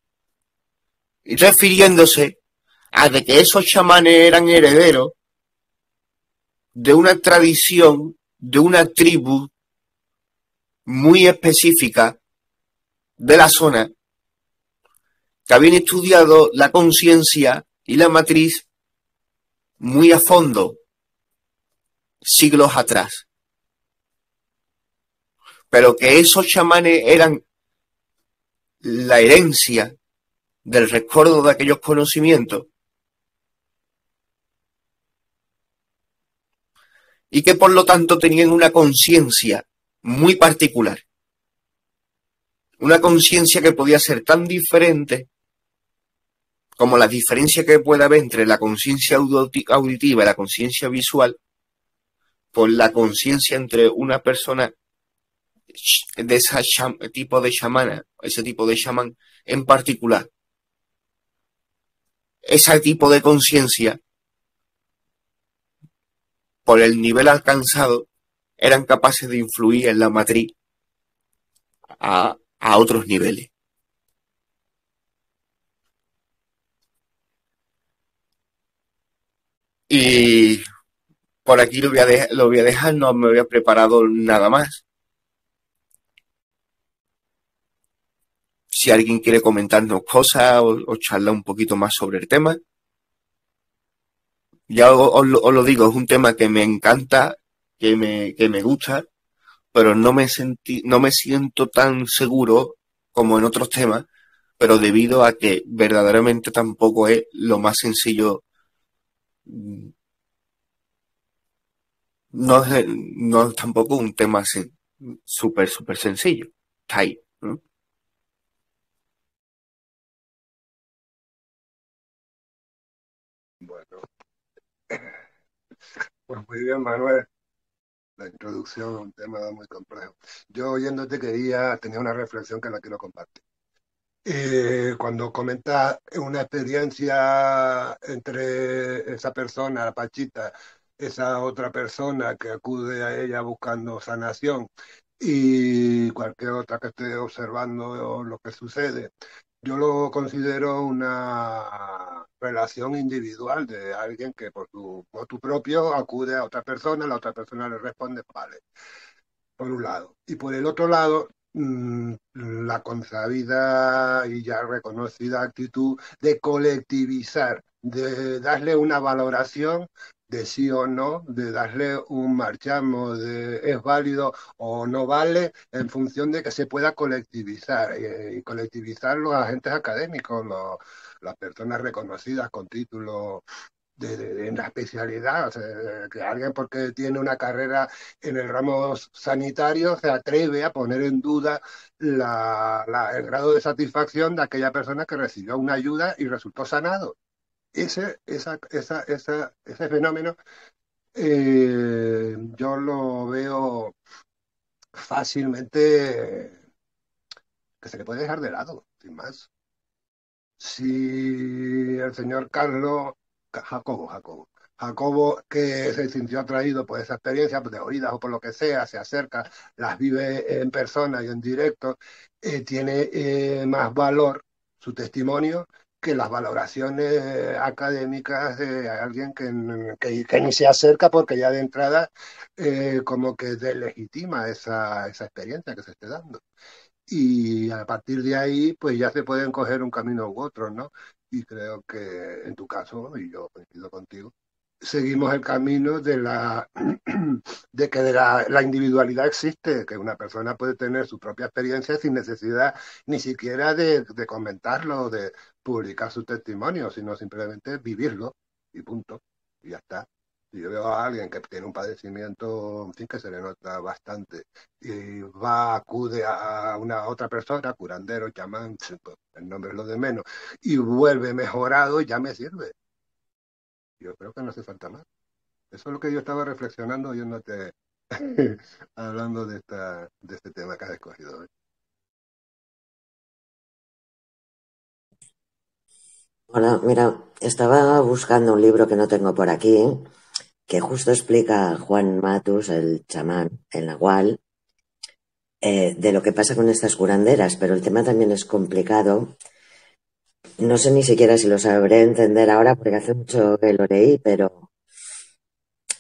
refiriéndose a de que esos chamanes eran herederos de una tradición, de una tribu muy específica de la zona, que habían estudiado la conciencia y la matriz muy a fondo, siglos atrás. Pero que esos chamanes eran la herencia del recuerdo de aquellos conocimientos y que por lo tanto tenían una conciencia muy particular. Una conciencia que podía ser tan diferente como la diferencia que puede haber entre la conciencia auditiva y la conciencia visual, pues la conciencia entre una persona de tipo de chamana, ese tipo de chamán en particular, ese tipo de conciencia, por el nivel alcanzado, eran capaces de influir en la matriz a otros niveles. Y por aquí lo voy a dejar, no me había preparado nada más. Si alguien quiere comentarnos cosas o charlar un poquito más sobre el tema, ya os lo digo, es un tema que me encanta, que me gusta, pero no me siento tan seguro como en otros temas, pero debido a que verdaderamente tampoco es lo más sencillo, no es tampoco un tema súper sencillo. Está ahí, ¿no? Bueno, pues muy bien, Manuel. La introducción a un tema muy complejo. Yo oyéndote tenía una reflexión que la quiero compartir. Cuando comentas una experiencia entre esa persona, la Pachita, esa otra persona que acude a ella buscando sanación y cualquier otra que esté observando lo que sucede, yo lo considero una relación individual de alguien que por su motu propio acude a otra persona, la otra persona le responde, vale, por un lado. Y por el otro lado, la consabida y ya reconocida actitud de colectivizar, de darle una valoración de sí o no, de darle un marchamo de es válido o no vale en función de que se pueda colectivizar y colectivizar los agentes académicos, las personas reconocidas con títulos en la especialidad, o sea, que alguien porque tiene una carrera en el ramo sanitario se atreve a poner en duda el grado de satisfacción de aquella persona que recibió una ayuda y resultó sanado. Ese fenómeno yo lo veo fácilmente que se le puede dejar de lado, sin más. Si el señor Carlos, Jacobo, que se sintió atraído por esa experiencia, pues, de oídas o por lo que sea, se acerca, las vive en persona y en directo, tiene más valor su testimonio que las valoraciones académicas de alguien que ni se acerca porque ya de entrada como que deslegitima esa experiencia que se esté dando. Y a partir de ahí, pues ya se pueden coger un camino u otro, ¿no? Y creo que en tu caso, y yo coincido contigo, seguimos el camino de que la individualidad existe, que una persona puede tener su propia experiencia sin necesidad ni siquiera de comentarlo, de publicar su testimonio, sino simplemente vivirlo y punto. Y ya está. Si yo veo a alguien que tiene un padecimiento, en fin, que se le nota bastante, y acude a una otra persona, curandero, chamán, pues, el nombre es lo de menos, y vuelve mejorado, ya me sirve. Yo creo que no hace falta más. Eso es lo que yo estaba reflexionando oyéndote hablando de este tema que has escogido hoy. Hola, mira, estaba buscando un libro que no tengo por aquí, que justo explica a Juan Matus, el chamán, el nahual, de lo que pasa con estas curanderas, pero el tema también es complicado. No sé ni siquiera si lo sabré entender ahora porque hace mucho que lo leí, pero...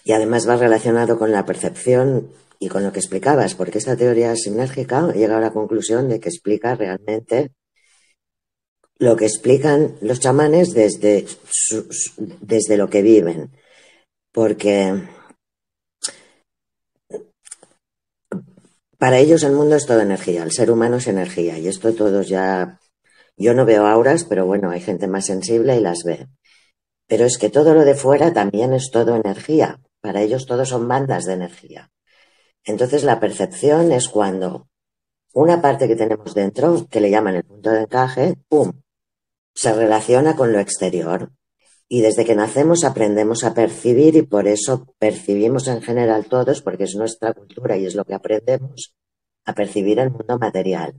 Y además va relacionado con la percepción y con lo que explicabas, porque esta teoría sinérgica llega a la conclusión de que explica realmente lo que explican los chamanes desde lo que viven, porque para ellos el mundo es todo energía, el ser humano es energía, y esto todos ya... Yo no veo auras, pero bueno, hay gente más sensible y las ve. Pero es que todo lo de fuera también es todo energía. Para ellos todos son bandas de energía. Entonces la percepción es cuando una parte que tenemos dentro, que le llaman el punto de encaje, ¡pum!, se relaciona con lo exterior. Y desde que nacemos aprendemos a percibir y por eso percibimos en general todos, porque es nuestra cultura y es lo que aprendemos, a percibir el mundo material.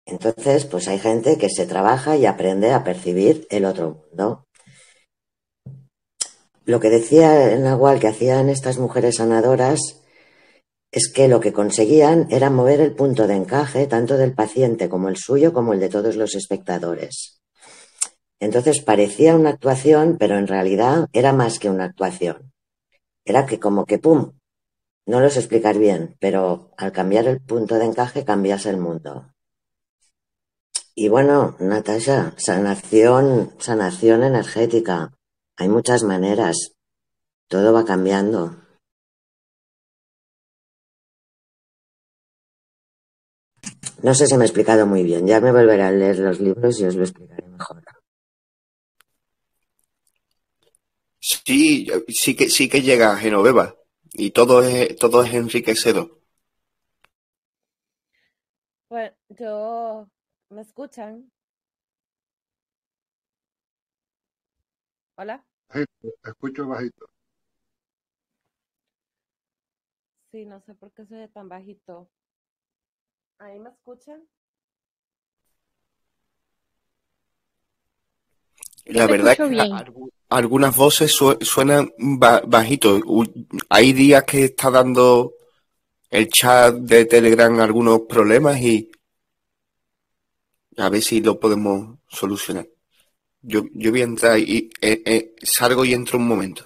Entonces, pues hay gente que se trabaja y aprende a percibir el otro mundo. Lo que decía el Nahual que hacían estas mujeres sanadoras es que lo que conseguían era mover el punto de encaje tanto del paciente como el suyo como el de todos los espectadores. Entonces parecía una actuación, pero en realidad era más que una actuación. Era que como que ¡pum! No lo sé explicar bien, pero al cambiar el punto de encaje cambias el mundo. Y bueno, Natasha, sanación energética. Hay muchas maneras. Todo va cambiando. No sé si me he explicado muy bien. Ya me volveré a leer los libros y os lo explicaré mejor. Sí, sí que llega a Genoveva y todo es enriquecedor. Pues yo, ¿me escuchan? ¿Hola? Bajito, escucho bajito. Sí, no sé por qué se ve tan bajito. ¿Ahí me escuchan? La Yo te verdad es escucho que bien. algunas voces suenan bajito. Hay días que está dando el chat de Telegram algunos problemas y a ver si lo podemos solucionar. Yo voy a entrar y salgo y entro un momento.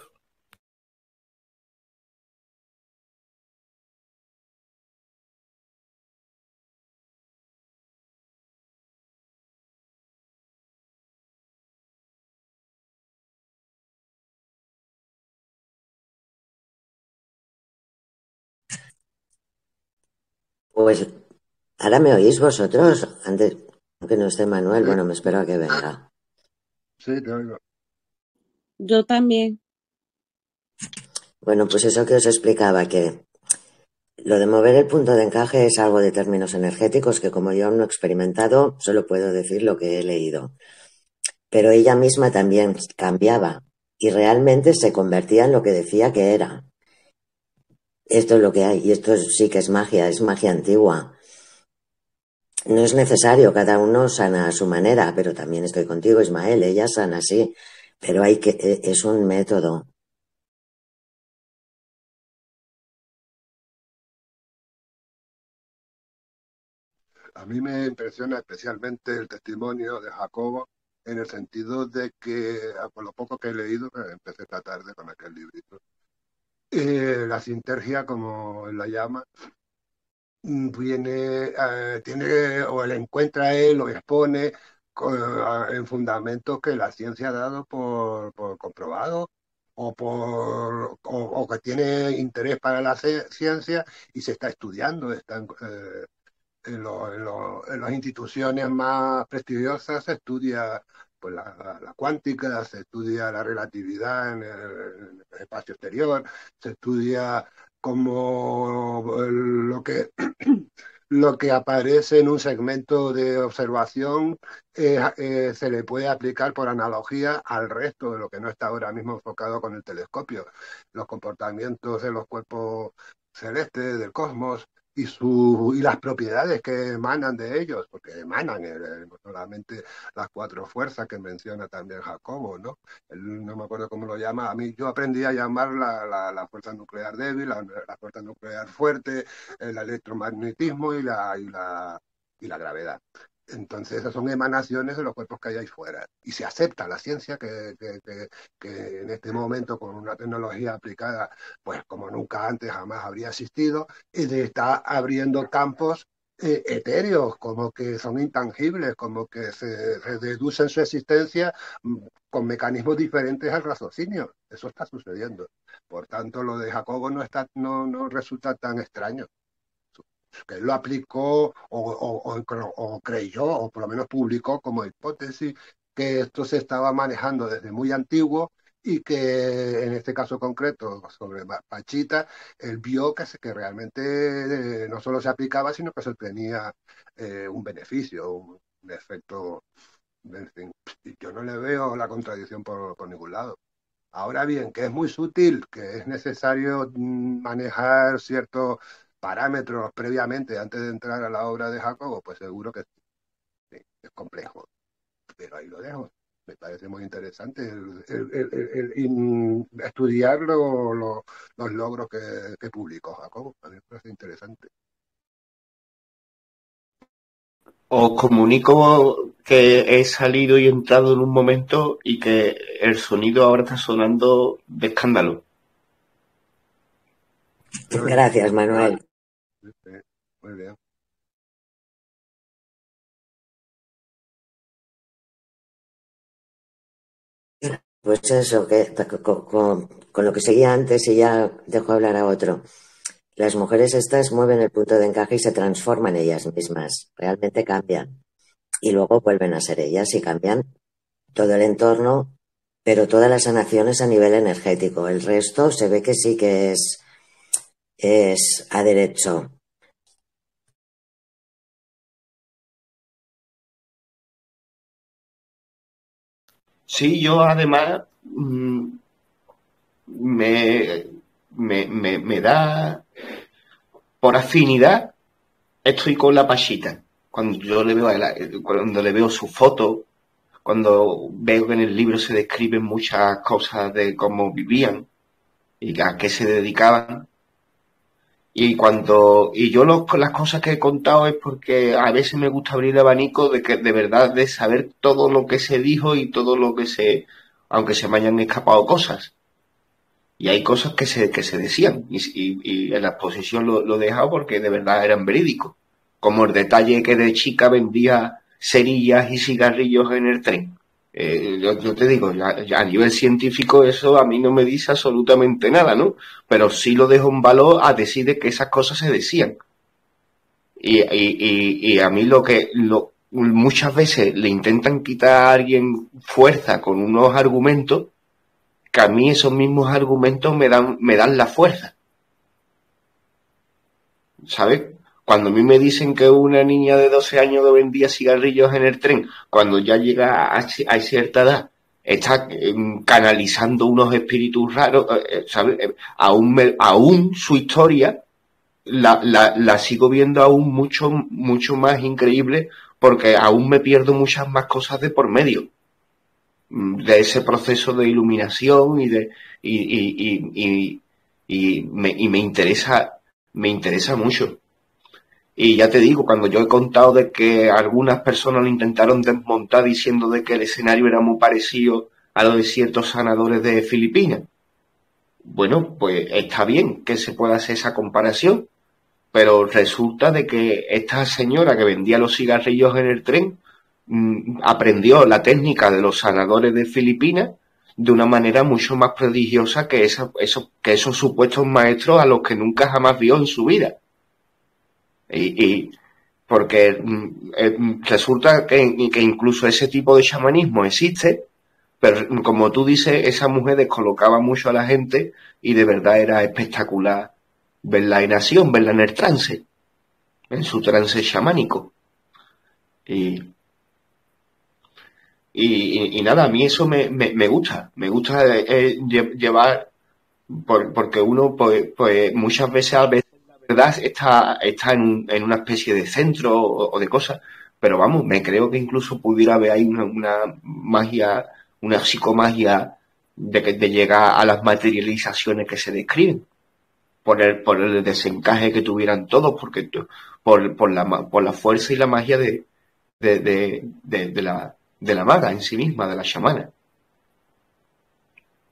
Pues ahora me oís vosotros. Antes, aunque no esté Manuel, Sí, bueno, me espero a que venga. sí, te oigo. Yo también. Bueno, pues eso que os explicaba, que lo de mover el punto de encaje es algo de términos energéticos que como yo aún no he experimentado, solo puedo decir lo que he leído. Pero ella misma también cambiaba y realmente se convertía en lo que decía que era. Esto es lo que hay y esto sí que es magia antigua. No es necesario, cada uno sana a su manera, pero también estoy contigo, Ismael, ella sana así, pero es un método. A mí me impresiona especialmente el testimonio de Jacobo en el sentido de que, por lo poco que he leído, que empecé esta tarde con aquel librito, la sintergia, como él la llama, viene, tiene, o él encuentra él, o expone en fundamentos que la ciencia ha dado por comprobado, o que tiene interés para la ciencia y se está estudiando, en las instituciones más prestigiosas se estudia pues, la cuántica, se estudia la relatividad en el espacio exterior, se estudia como lo que aparece en un segmento de observación se le puede aplicar por analogía al resto de lo que no está ahora mismo enfocado con el telescopio. Los comportamientos de los cuerpos celestes, del cosmos, y las propiedades que emanan de ellos, porque emanan no solamente las cuatro fuerzas que menciona también Jacobo, ¿no? Él, no me acuerdo cómo lo llama, a mí yo aprendí a llamar la fuerza nuclear débil, la fuerza nuclear fuerte, el electromagnetismo y la gravedad. Entonces, esas son emanaciones de los cuerpos que hay ahí fuera. Y se acepta la ciencia que en este momento, con una tecnología aplicada, pues como nunca antes jamás habría existido, y de estar abriendo campos etéreos, como que son intangibles, como que se deducen su existencia con mecanismos diferentes al raciocinio. Eso está sucediendo. Por tanto, lo de Jacobo no resulta tan extraño que él lo aplicó o creyó, o por lo menos publicó como hipótesis, que esto se estaba manejando desde muy antiguo y que en este caso concreto sobre Pachita, él vio que realmente no solo se aplicaba, sino que se tenía un beneficio, un efecto, en fin, yo no le veo la contradicción por ningún lado. Ahora bien, que es muy sutil, que es necesario manejar ciertos parámetros previamente, antes de entrar a la obra de Jacobo, pues seguro que sí, es complejo. Pero ahí lo dejo. Me parece muy interesante estudiar los logros que publicó Jacobo. A mí me parece interesante. Os comunico que he salido y entrado en un momento y que el sonido ahora está sonando de escándalo. Gracias, Manuel. Sí, muy bien. Pues eso, que con lo que seguía antes y ya dejo hablar a otro. Las mujeres estas mueven el punto de encaje y se transforman ellas mismas, realmente cambian. Y luego vuelven a ser ellas y cambian todo el entorno, pero toda la sanación es a nivel energético. El resto se ve que sí que es a derecho. Sí, yo además me da por afinidad, estoy con la Pachita. Cuando yo le veo cuando le veo su foto, cuando veo que en el libro se describen muchas cosas de cómo vivían y a qué se dedicaban. Y yo las cosas que he contado es porque a veces me gusta abrir el abanico de que de verdad de saber todo lo que se dijo y todo lo que aunque se me hayan escapado cosas. Y hay cosas que se decían y en la exposición lo he dejado porque de verdad eran verídicos. Como el detalle que de chica vendía cerillas y cigarrillos en el tren. Yo te digo, ya a nivel científico eso a mí no me dice absolutamente nada, ¿no? Pero sí lo dejo en valor a decir de que esas cosas se decían. Y a mí muchas veces le intentan quitar a alguien fuerza con unos argumentos que a mí esos mismos argumentos me dan la fuerza. ¿Sabes? Cuando a mí me dicen que una niña de 12 años que vendía cigarrillos en el tren, cuando ya llega a cierta edad, está canalizando unos espíritus raros, ¿sabes? Aún su historia la sigo viendo aún mucho más increíble porque aún me pierdo muchas más cosas de por medio de ese proceso de iluminación y me interesa mucho. Y ya te digo, cuando yo he contado de que algunas personas lo intentaron desmontar diciendo de que el escenario era muy parecido a lo de ciertos sanadores de Filipinas, bueno, pues está bien que se pueda hacer esa comparación, pero resulta de que esta señora que vendía los cigarrillos en el tren aprendió la técnica de los sanadores de Filipinas de una manera mucho más prodigiosa que esos supuestos maestros a los que nunca jamás vio en su vida. Y porque resulta que incluso ese tipo de chamanismo existe, pero como tú dices, esa mujer descolocaba mucho a la gente y de verdad era espectacular verla en acción, verla en el trance, en su trance chamánico. Y nada, a mí eso me gusta llevar, porque uno pues muchas veces a veces la verdad está en una especie de centro o de cosas, pero vamos, me creo que incluso pudiera haber ahí una magia, una psicomagia de llegar a las materializaciones que se describen, por el desencaje que tuvieran todos, porque por la fuerza y la magia de la maga en sí misma, de la chamana.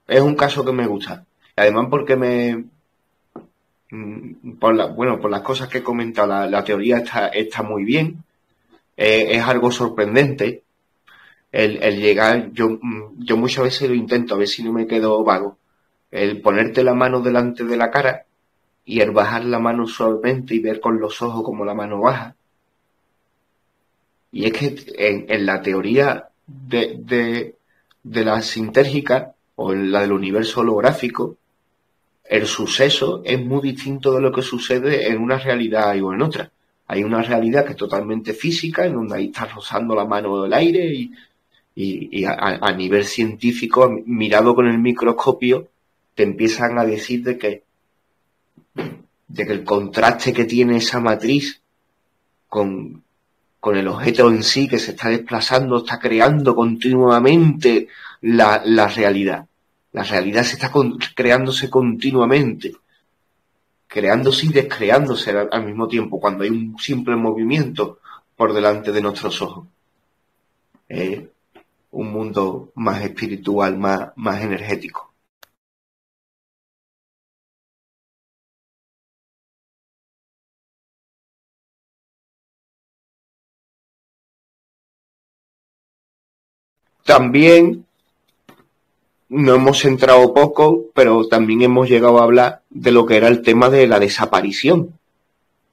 Es un caso que me gusta. Y además porque por las cosas que he comentado, la teoría está muy bien. Es algo sorprendente el llegar, yo muchas veces lo intento, a ver si no me quedo vago. El ponerte la mano delante de la cara y el bajar la mano suavemente y ver con los ojos como la mano baja. Y es que en la teoría de la sintérgica o en la del universo holográfico, el suceso es muy distinto de lo que sucede en una realidad o en otra. Hay una realidad que es totalmente física, en donde ahí estás rozando la mano del aire y a nivel científico, mirado con el microscopio, te empiezan a decir de que de que el contraste que tiene esa matriz con el objeto en sí que se está desplazando, está creando continuamente la realidad. La realidad se está creándose continuamente, creándose y descreándose al mismo tiempo, cuando hay un simple movimiento por delante de nuestros ojos. Un mundo más espiritual, más energético. También no hemos centrado poco, pero también hemos llegado a hablar de lo que era el tema de la desaparición.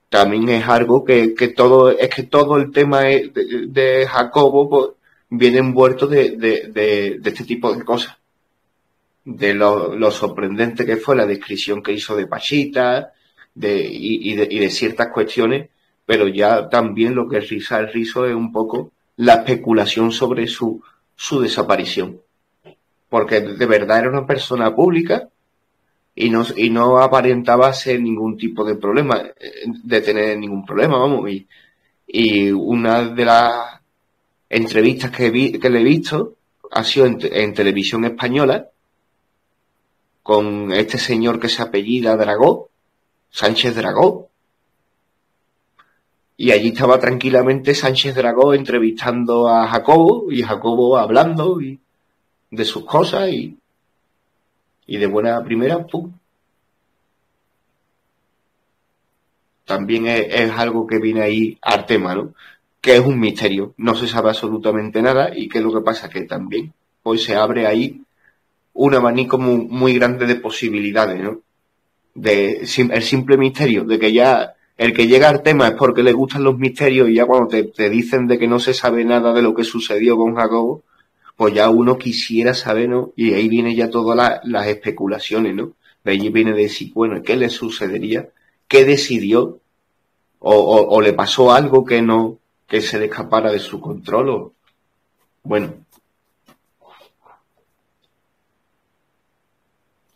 También es algo que todo el tema de Jacobo pues, viene envuelto de este tipo de cosas. De lo sorprendente que fue la descripción que hizo de Pachita, y de ciertas cuestiones, pero ya también lo que riza el rizo es un poco la especulación sobre su desaparición. Porque de verdad era una persona pública y no aparentaba ser ningún tipo de problema, de tener ningún problema, vamos. Y una de las entrevistas que le he visto ha sido en televisión española con este señor que se apellida Dragó, Sánchez Dragó. Y allí estaba tranquilamente Sánchez Dragó entrevistando a Jacobo y Jacobo hablando de sus cosas y de buena primera, ¡pum! También es algo que viene ahí al tema, ¿no? Que es un misterio, no se sabe absolutamente nada y que lo que pasa que también pues se abre ahí un abanico muy grande de posibilidades, ¿no? El simple misterio de que ya el que llega al tema es porque le gustan los misterios y ya cuando te dicen de que no se sabe nada de lo que sucedió con Jacobo, pues ya uno quisiera saber, ¿no? Y ahí viene ya todas las especulaciones, ¿no? De ahí viene de decir, bueno, ¿qué le sucedería? ¿Qué decidió? O le pasó algo que se le escapara de su control, bueno,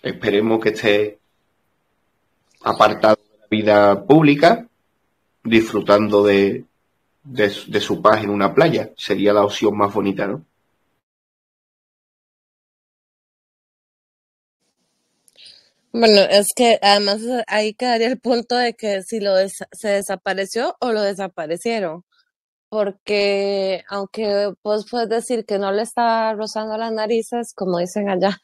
esperemos que esté apartado de la vida pública, disfrutando de su paz en una playa. Sería la opción más bonita, ¿no? Bueno, es que además ahí quedaría el punto de que si se desapareció o lo desaparecieron, porque aunque vos puedes decir que no le está rozando las narices, como dicen allá,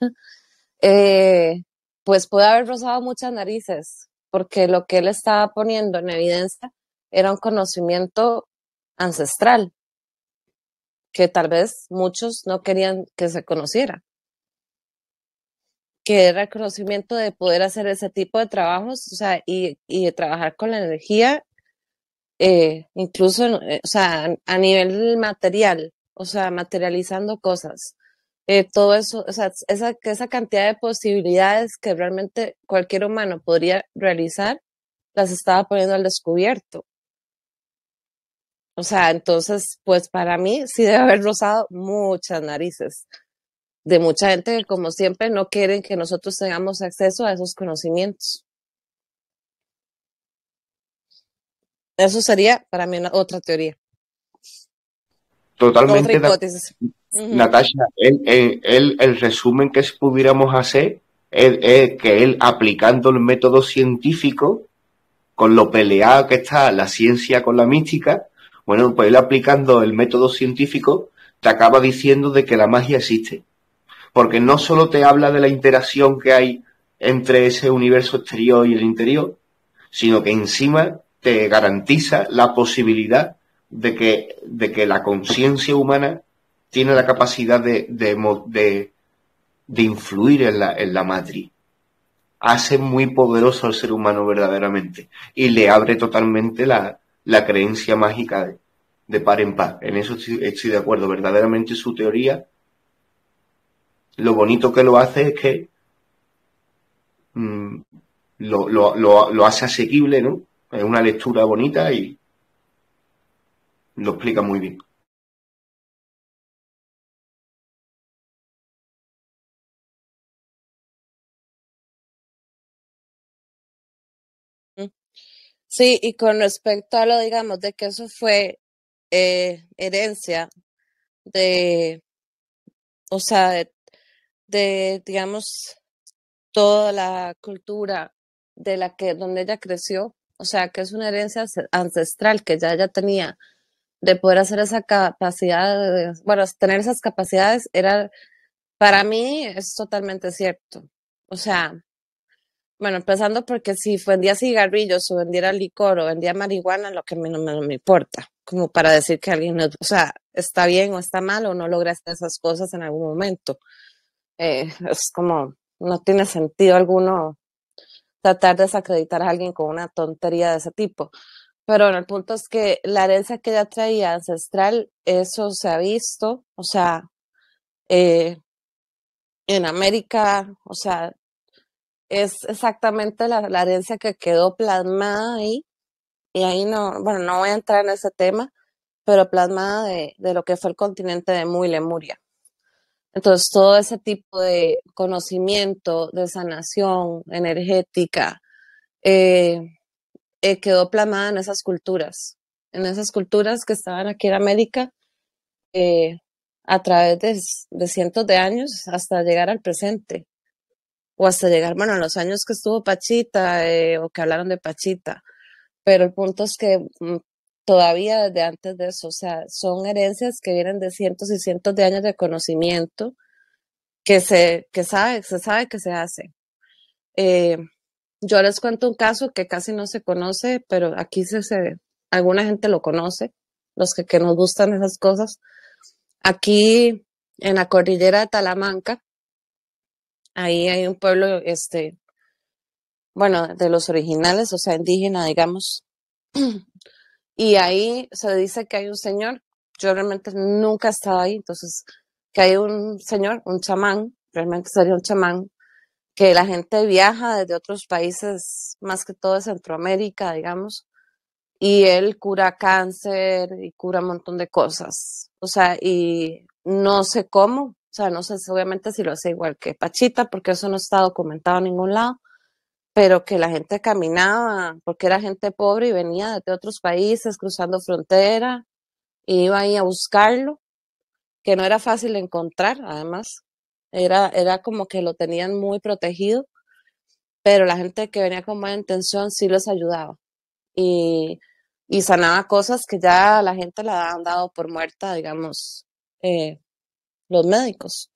eh, pues puede haber rozado muchas narices, porque lo que él estaba poniendo en evidencia era un conocimiento ancestral, que tal vez muchos no querían que se conociera, que era el conocimiento de poder hacer ese tipo de trabajos, o sea, y de trabajar con la energía, incluso, o sea, a nivel material, o sea, materializando cosas. Todo eso, o sea, esa cantidad de posibilidades que realmente cualquier humano podría realizar, las estaba poniendo al descubierto. O sea, entonces, pues para mí sí debe haber rozado muchas narices de mucha gente que, como siempre, no quieren que nosotros tengamos acceso a esos conocimientos. Eso sería para mí otra teoría, otra Totalmente de hipótesis. Ujú. Natasha, el resumen que pudiéramos hacer es que él, aplicando el método científico, con lo peleada que está la ciencia con la mística, bueno, pues él aplicando el método científico te acaba diciendo de que la magia existe. Porque no solo te habla de la interacción que hay entre ese universo exterior y el interior, sino que encima te garantiza la posibilidad de que la conciencia humana tiene la capacidad de influir en la matriz. Hace muy poderoso al ser humano verdaderamente y le abre totalmente la creencia mágica de par en par. En eso estoy de acuerdo. Verdaderamente su teoría, lo bonito que lo hace es que mm, lo hace asequible, ¿no? Es una lectura bonita y lo explica muy bien. Mm. Sí, y con respecto a lo, digamos, de que eso fue herencia de, o sea, digamos, toda la cultura de la que, donde ella creció, o sea, que es una herencia ancestral que ya ella tenía de poder hacer esa capacidad, bueno, tener esas capacidades, era, para mí es totalmente cierto. O sea, bueno, empezando porque si vendía cigarrillos o vendiera licor o vendía marihuana, lo que a mí no me importa, como para decir que alguien, o sea, está bien o está mal o no logra hacer esas cosas en algún momento. Es como, no tiene sentido alguno tratar de desacreditar a alguien con una tontería de ese tipo. Pero bueno, el punto es que la herencia que ella traía ancestral, eso se ha visto, o sea, eh, en América, o sea, es exactamente la herencia que quedó plasmada ahí, y ahí no, bueno, no voy a entrar en ese tema, pero plasmada de lo que fue el continente de Mu y Lemuria. Entonces, todo ese tipo de conocimiento, de sanación energética, eh, quedó plasmada en esas culturas que estaban aquí en América, eh, a través de cientos de años hasta llegar al presente, o hasta llegar, bueno, en los años que estuvo Pachita, o que hablaron de Pachita, pero el punto es que todavía desde antes de eso, o sea, son herencias que vienen de cientos y cientos de años de conocimiento se sabe que se hace. Eh, yo les cuento un caso que casi no se conoce, pero aquí alguna gente lo conoce, los que nos gustan esas cosas. Aquí en la cordillera de Talamanca, ahí hay un pueblo, bueno, de los originales, o sea, indígena, digamos, y ahí se dice que hay un señor, yo realmente nunca he estado ahí, entonces, que hay un señor, un chamán, realmente sería un chamán, que la gente viaja desde otros países, más que todo de Centroamérica, digamos, y él cura cáncer y cura un montón de cosas. O sea, y no sé cómo, o sea, no sé obviamente si lo hace igual que Pachita, porque eso no está documentado en ningún lado, pero que la gente caminaba, porque era gente pobre y venía de otros países cruzando frontera, y iba ahí a buscarlo, que no era fácil de encontrar, además. Era como que lo tenían muy protegido, pero la gente que venía con buena intención sí los ayudaba. Y, y sanaba cosas que ya la gente la han dado por muerta, digamos, eh, los médicos.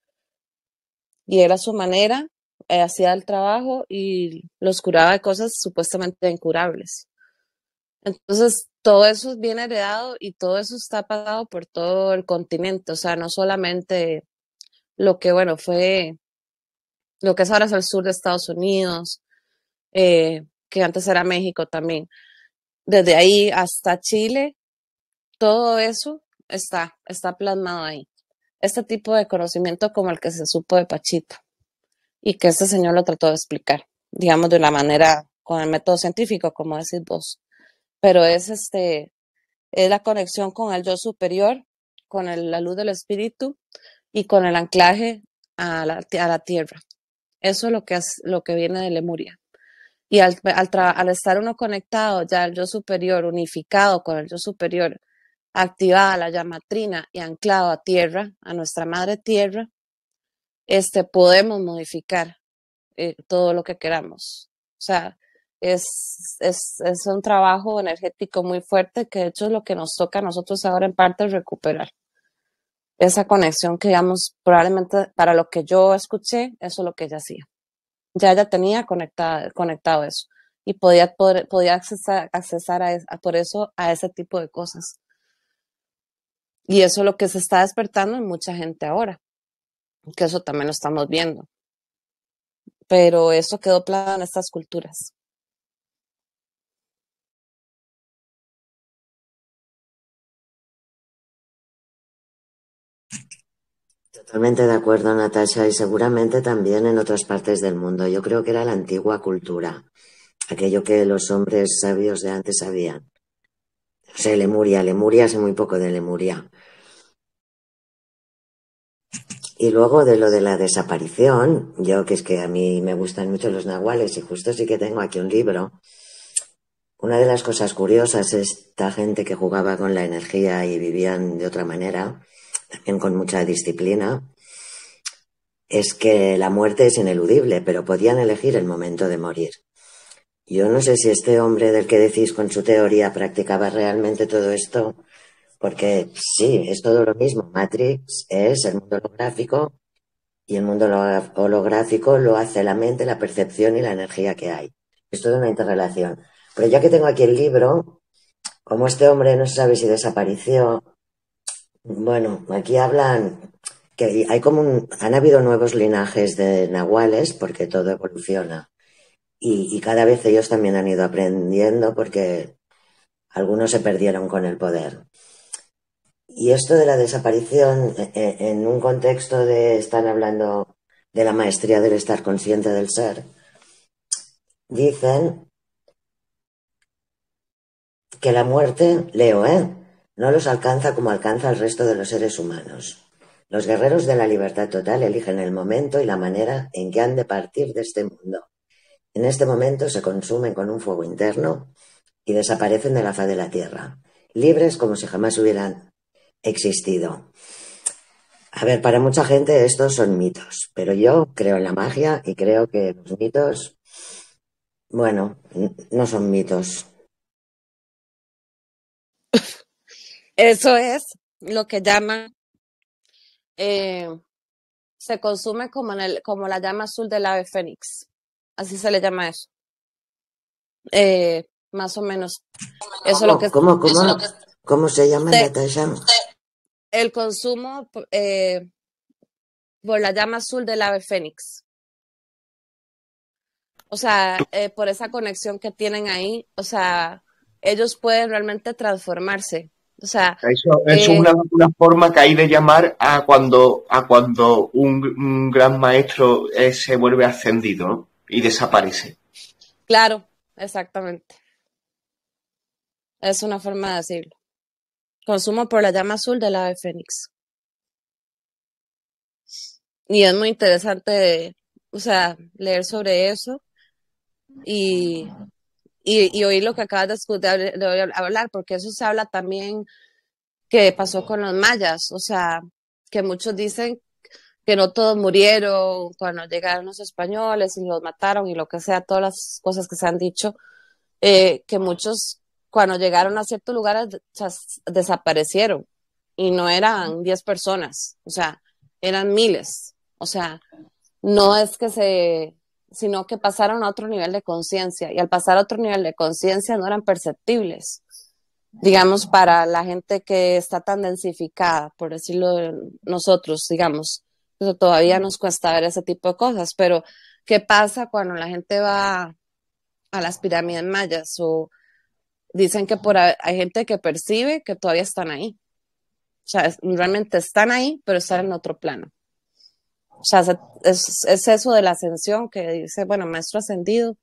Y era su manera, hacía el trabajo y los curaba de cosas supuestamente incurables. Entonces, todo eso es bien heredado y todo eso está pasado por todo el continente, o sea, no solamente lo que, bueno, fue lo que es ahora es el sur de Estados Unidos, que antes era México también. Desde ahí hasta Chile, todo eso está plasmado ahí. Este tipo de conocimiento como el que se supo de Pachita y que este señor lo trató de explicar, digamos, de una manera con el método científico, como decís vos. Pero es la conexión con el yo superior, con la luz del espíritu y con el anclaje a la tierra. Eso es lo que viene de Lemuria. Y al estar uno conectado ya al yo superior, unificado con el yo superior, activada la llamatrina y anclado a tierra, a nuestra madre tierra, podemos modificar todo lo que queramos. O sea, es un trabajo energético muy fuerte que de hecho es lo que nos toca a nosotros ahora en parte recuperar. Esa conexión que, digamos, probablemente para lo que yo escuché, eso es lo que ella hacía. Ya ella tenía conectado eso y podía accesar por eso a ese tipo de cosas. Y eso es lo que se está despertando en mucha gente ahora, que eso también lo estamos viendo. Pero eso quedó plagado en estas culturas. Totalmente de acuerdo, Natasha, y seguramente también en otras partes del mundo. Yo creo que era la antigua cultura, aquello que los hombres sabios de antes sabían. O sea, Lemuria, sé muy poco de Lemuria. Y luego de lo de la desaparición, yo que es que a mí me gustan mucho los nahuales y justo sí que tengo aquí un libro una de las cosas curiosas, esta gente que jugaba con la energía y vivían de otra manera, también con mucha disciplina, es que la muerte es ineludible, pero podían elegir el momento de morir. Yo no sé si este hombre del que decís con su teoría practicaba realmente todo esto, porque sí, es todo lo mismo. Matrix es el mundo holográfico y el mundo holográfico lo hace la mente, la percepción y la energía que hay. Es toda una interrelación. Pero ya que tengo aquí el libro, como este hombre no se sabe si desapareció, bueno, aquí hablan que hay han habido nuevos linajes de nahuales porque todo evoluciona. Y cada vez ellos también han ido aprendiendo porque algunos se perdieron con el poder. Y esto de la desaparición, en un contexto están hablando de la maestría del estar consciente del ser, dicen que la muerte, leo, no los alcanza como alcanza al resto de los seres humanos. Los guerreros de la libertad total eligen el momento y la manera en que han de partir de este mundo. En este momento se consumen con un fuego interno y desaparecen de la faz de la tierra, libres como si jamás hubieran existido. A ver, para mucha gente estos son mitos, pero yo creo en la magia y creo que los mitos, bueno, no son mitos. Eso es lo que llaman, se consume como la llama azul del ave fénix. Así se le llama eso. Más o menos. Eso es lo que ¿Cómo se llama, Natasha? el consumo por la llama azul del ave fénix. O sea, por esa conexión que tienen ahí, o sea, ellos pueden realmente transformarse. O sea, eso es una forma que hay de llamar a cuando un gran maestro se vuelve ascendido, ¿no? Y desaparece. Claro, exactamente. Es una forma de decirlo. Consumo por la llama azul del ave fénix. Y es muy interesante, o sea, leer sobre eso y oír lo que acabas de hablar, porque eso se habla también que pasó con los mayas, o sea, que muchos dicen que no todos murieron cuando llegaron los españoles y los mataron y lo que sea, todas las cosas que se han dicho, que muchos cuando llegaron a ciertos lugares o sea, desaparecieron y no eran 10 personas, o sea, eran miles, o sea, no es sino que pasaron a otro nivel de conciencia y al pasar a otro nivel de conciencia no eran perceptibles digamos, para la gente que está tan densificada, por decirlo de nosotros, digamos. Eso todavía nos cuesta ver ese tipo de cosas, pero ¿qué pasa cuando la gente va a las pirámides mayas? O dicen que hay gente que percibe que todavía están ahí. O sea, realmente están ahí, pero están en otro plano. O sea, es eso de la ascensión que dice, bueno, maestro ascendido,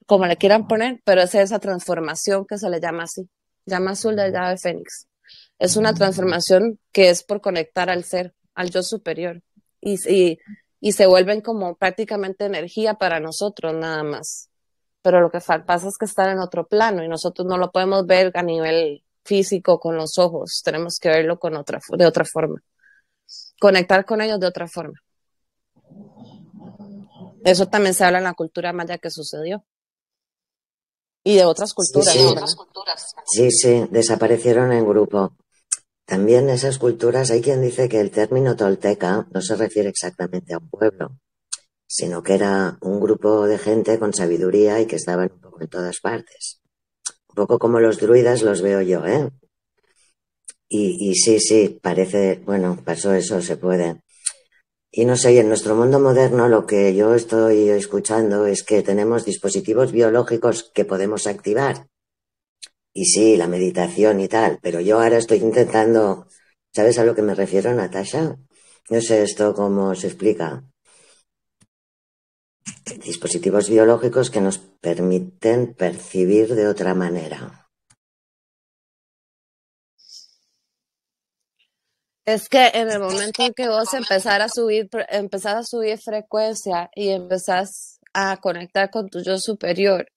como le quieran poner, pero es esa transformación que se le llama así. Llama azul del ave fénix. Es una transformación que es por conectar al ser, al yo superior. Y se vuelven como prácticamente energía para nosotros nada más. Pero lo que pasa es que están en otro plano y nosotros no lo podemos ver a nivel físico con los ojos. Tenemos que verlo de otra forma. Conectar con ellos de otra forma. Eso también se habla en la cultura maya que sucedió. Y de otras culturas. Sí, desaparecieron en grupo. También esas culturas, hay quien dice que el término tolteca no se refiere exactamente a un pueblo, sino que era un grupo de gente con sabiduría y que estaban un poco en todas partes. Un poco como los druidas los veo yo, ¿eh? Y sí, parece, bueno, pasó eso, se puede. Y no sé, y en nuestro mundo moderno lo que yo estoy escuchando es que tenemos dispositivos biológicos que podemos activar. Y sí, la meditación y tal, pero yo ahora estoy intentando, ¿sabes a lo que me refiero, Natasha? No sé esto cómo se explica. Dispositivos biológicos que nos permiten percibir de otra manera. Es que en el momento en que vos empezás a subir frecuencia y empezás a conectar con tu yo superior,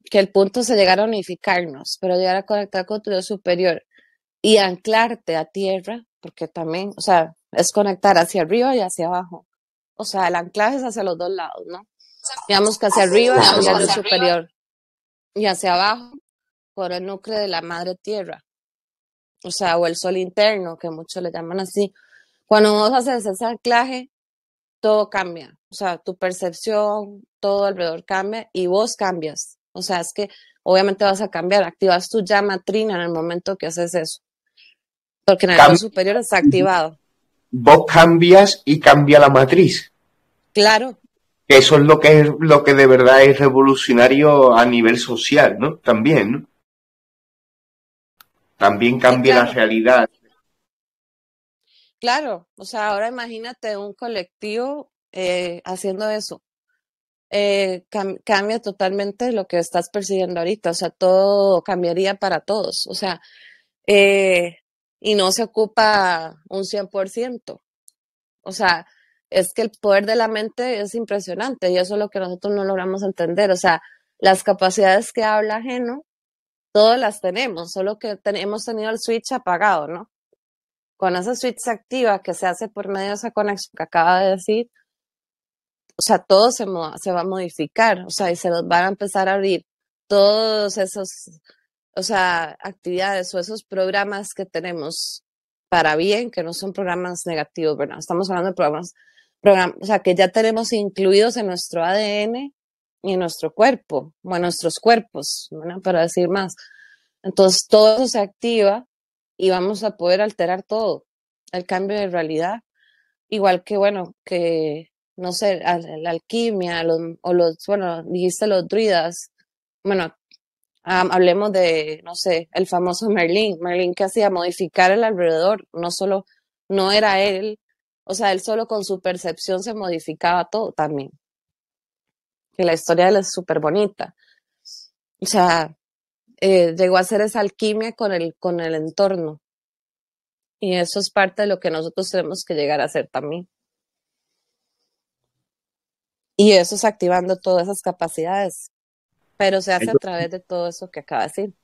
que el punto es llegar a unificarnos, pero llegar a conectar con tu Dios superior y anclarte a tierra, porque también, o sea, es conectar hacia arriba y hacia abajo. O sea, el anclaje es hacia los dos lados, ¿no? Digamos que hacia arriba Claro, con el Dios superior y hacia abajo con el núcleo de la madre tierra, o sea, o el sol interno, que muchos le llaman así. Cuando vos haces ese anclaje, todo cambia, o sea, tu percepción, todo alrededor cambia y vos cambias. O sea, es que obviamente vas a cambiar, activas tu llama trina en el momento que haces eso, porque en el Dios Cam- superior está activado. Vos cambias y cambia la matriz. Claro, Que eso es lo que de verdad es revolucionario a nivel social, ¿no? También, ¿no? También sí, cambia la claro, realidad. claro. O sea, ahora imagínate un colectivo haciendo eso. Cambia totalmente lo que estás persiguiendo ahorita, o sea, todo cambiaría para todos, o sea, eh, y no se ocupa un 100%, o sea, es que el poder de la mente es impresionante y eso es lo que nosotros no logramos entender, o sea, las capacidades que habla ajeno, todas las tenemos, solo que hemos tenido el switch apagado, ¿no? Con ese switch se activa que se hace por medio de esa conexión que acaba de decir, o sea, todo se va a modificar, o sea, y se nos van a empezar a abrir todos esos, o sea, actividades o esos programas que tenemos para bien, que no son programas negativos, ¿verdad? Estamos hablando de o sea, que ya tenemos incluidos en nuestro ADN y en nuestro cuerpo, o en nuestros cuerpos, ¿verdad? Para decir más. Entonces, todo eso se activa y vamos a poder alterar todo, el cambio de realidad. Igual que, bueno, que, no sé, la alquimia, bueno, dijiste los druidas, bueno, hablemos de, no sé, el famoso Merlín que hacía modificar el alrededor, no solo, no era él, o sea, él solo con su percepción se modificaba todo también, que la historia de él es súper bonita, o sea, llegó a hacer esa alquimia con el entorno, y eso es parte de lo que nosotros tenemos que llegar a hacer también. Y eso es activando todas esas capacidades, pero se hace a través de todo eso que acaba de decir.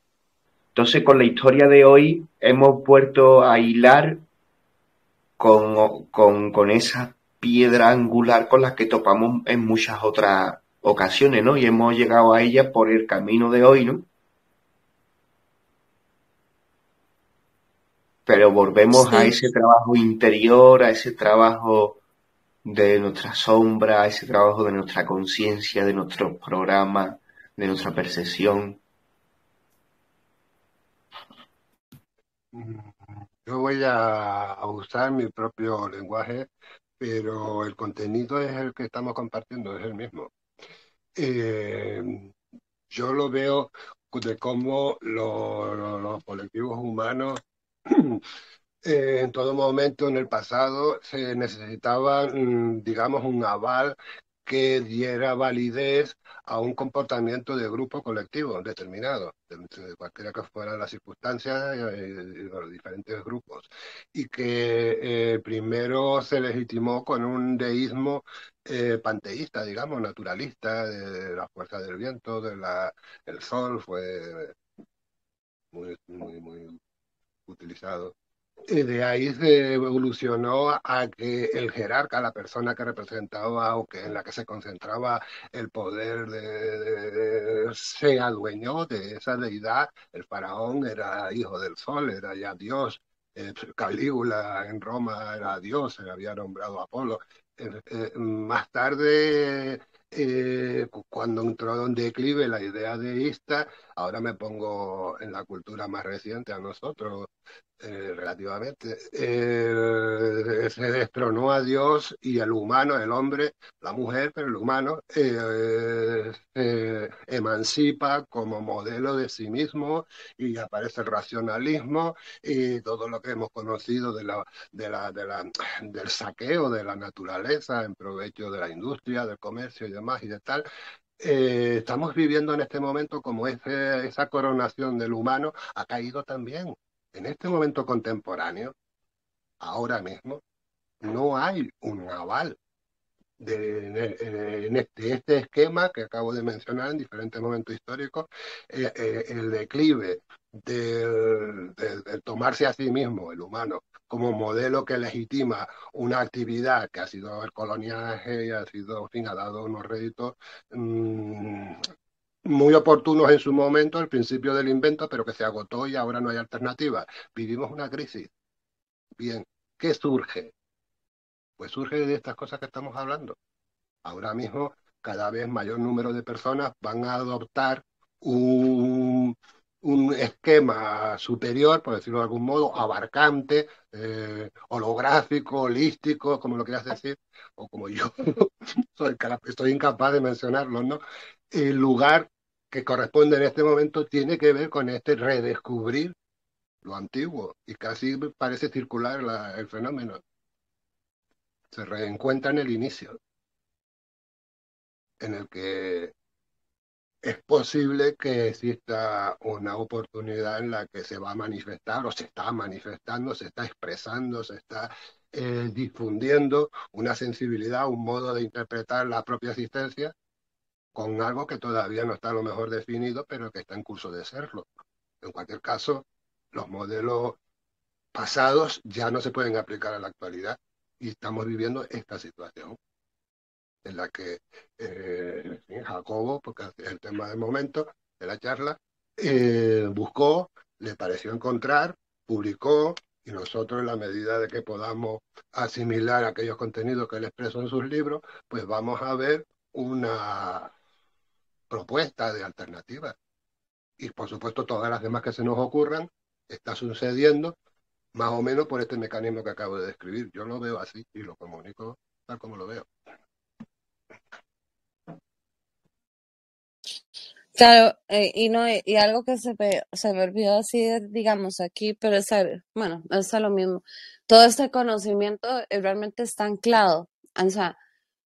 Entonces, con la historia de hoy hemos vuelto a hilar con esa piedra angular con la que topamos en muchas otras ocasiones, ¿no? Y hemos llegado a ella por el camino de hoy, ¿no? Pero volvemos a Sí, ese trabajo interior, a ese trabajo de nuestra sombra, a ese trabajo de nuestra conciencia, de nuestros programas, de nuestra percepción. Mm, Yo voy a usar mi propio lenguaje, pero el contenido es el que estamos compartiendo, es el mismo. Eh, yo lo veo de cómo los colectivos humanos en todo momento en el pasado se necesitaba, digamos, un aval que diera validez a un comportamiento de grupo colectivo determinado, de cualquiera que fueran las circunstancias de los diferentes grupos. Y que primero se legitimó con un deísmo panteísta, digamos, naturalista, de la fuerza del viento, el sol, fue muy utilizado. Y de ahí se evolucionó a que el jerarca, la persona que representaba o que en la que se concentraba el poder se adueñó de esa deidad. El faraón era hijo del sol, era ya Dios. Calígula en Roma era Dios, se le había nombrado Apolo. Más tarde, cuando entró en declive la idea deísta, ahora me pongo en la cultura más reciente a nosotros, relativamente, se destronó a Dios y el humano, el hombre, la mujer, pero el humano se emancipa como modelo de sí mismo y aparece el racionalismo y todo lo que hemos conocido del saqueo de la naturaleza en provecho de la industria, del comercio y demás y de tal. Estamos viviendo en este momento como esa coronación del humano ha caído también. En este momento contemporáneo, ahora mismo, no hay un aval de este esquema que acabo de mencionar en diferentes momentos históricos, el declive del tomarse a sí mismo, el humano, como modelo que legitima una actividad que ha sido el coloniaje y ha sido, en fin, ha dado unos réditos muy oportunos en su momento, al principio del invento, pero que se agotó y ahora no hay alternativa. Vivimos una crisis. Bien, ¿qué surge? Pues surge de estas cosas que estamos hablando. Ahora mismo, cada vez mayor número de personas van a adoptar un, un esquema superior, por decirlo de algún modo, abarcante, holográfico, holístico, como lo quieras decir, o como yo estoy incapaz de mencionarlo, ¿no? El lugar que corresponde en este momento tiene que ver con este redescubrir lo antiguo, y casi parece circular el fenómeno. Se reencuentra en el inicio, en el que es posible que exista una oportunidad en la que se va a manifestar o se está manifestando, se está expresando, se está difundiendo una sensibilidad, un modo de interpretar la propia existencia con algo que todavía no está a lo mejor definido, pero que está en curso de serlo. En cualquier caso, los modelos pasados ya no se pueden aplicar a la actualidad y estamos viviendo esta situación en la que Jacobo, porque es el tema del momento de la charla, buscó, le pareció encontrar, publicó, y nosotros en la medida de que podamos asimilar aquellos contenidos que él expresó en sus libros, pues vamos a ver una propuesta de alternativa. Y por supuesto todas las demás que se nos ocurran, está sucediendo más o menos por este mecanismo que acabo de describir. Yo lo veo así y lo comunico tal como lo veo. Claro, y algo que se me olvidó decir, digamos, aquí, pero bueno, es lo mismo. Todo este conocimiento realmente está anclado, o sea,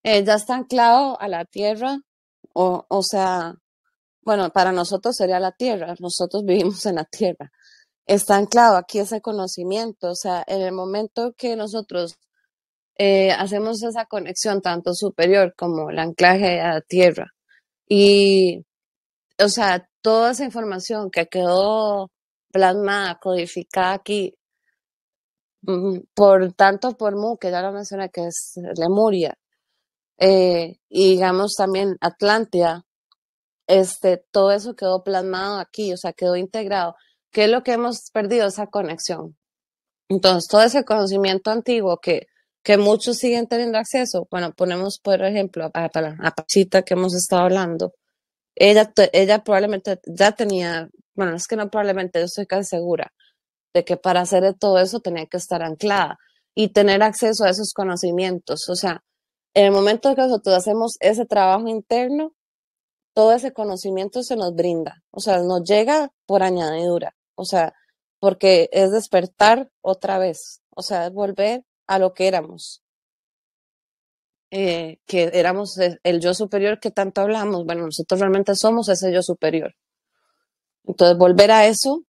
ya está anclado a la tierra, o sea, bueno, para nosotros sería la tierra, nosotros vivimos en la tierra. Está anclado aquí ese conocimiento, o sea, en el momento que nosotros hacemos esa conexión tanto superior como el anclaje a la tierra, y o sea, toda esa información que quedó plasmada, codificada aquí, por tanto por Mu, que ya lo mencioné, que es Lemuria, y digamos también Atlántida, todo eso quedó plasmado aquí, o sea, quedó integrado. ¿Qué es lo que hemos perdido? Esa conexión. Entonces, todo ese conocimiento antiguo que muchos siguen teniendo acceso, bueno, ponemos por ejemplo a Pachita que hemos estado hablando. Ella probablemente ya tenía, bueno, es que no probablemente, yo estoy casi segura de que para hacer de todo eso tenía que estar anclada y tener acceso a esos conocimientos. O sea, en el momento que nosotros hacemos ese trabajo interno, todo ese conocimiento se nos brinda, o sea, nos llega por añadidura, o sea, porque es despertar otra vez, o sea, es volver a lo que éramos. Que éramos el yo superior que tanto hablamos. Bueno, nosotros realmente somos ese yo superior. Entonces, volver a eso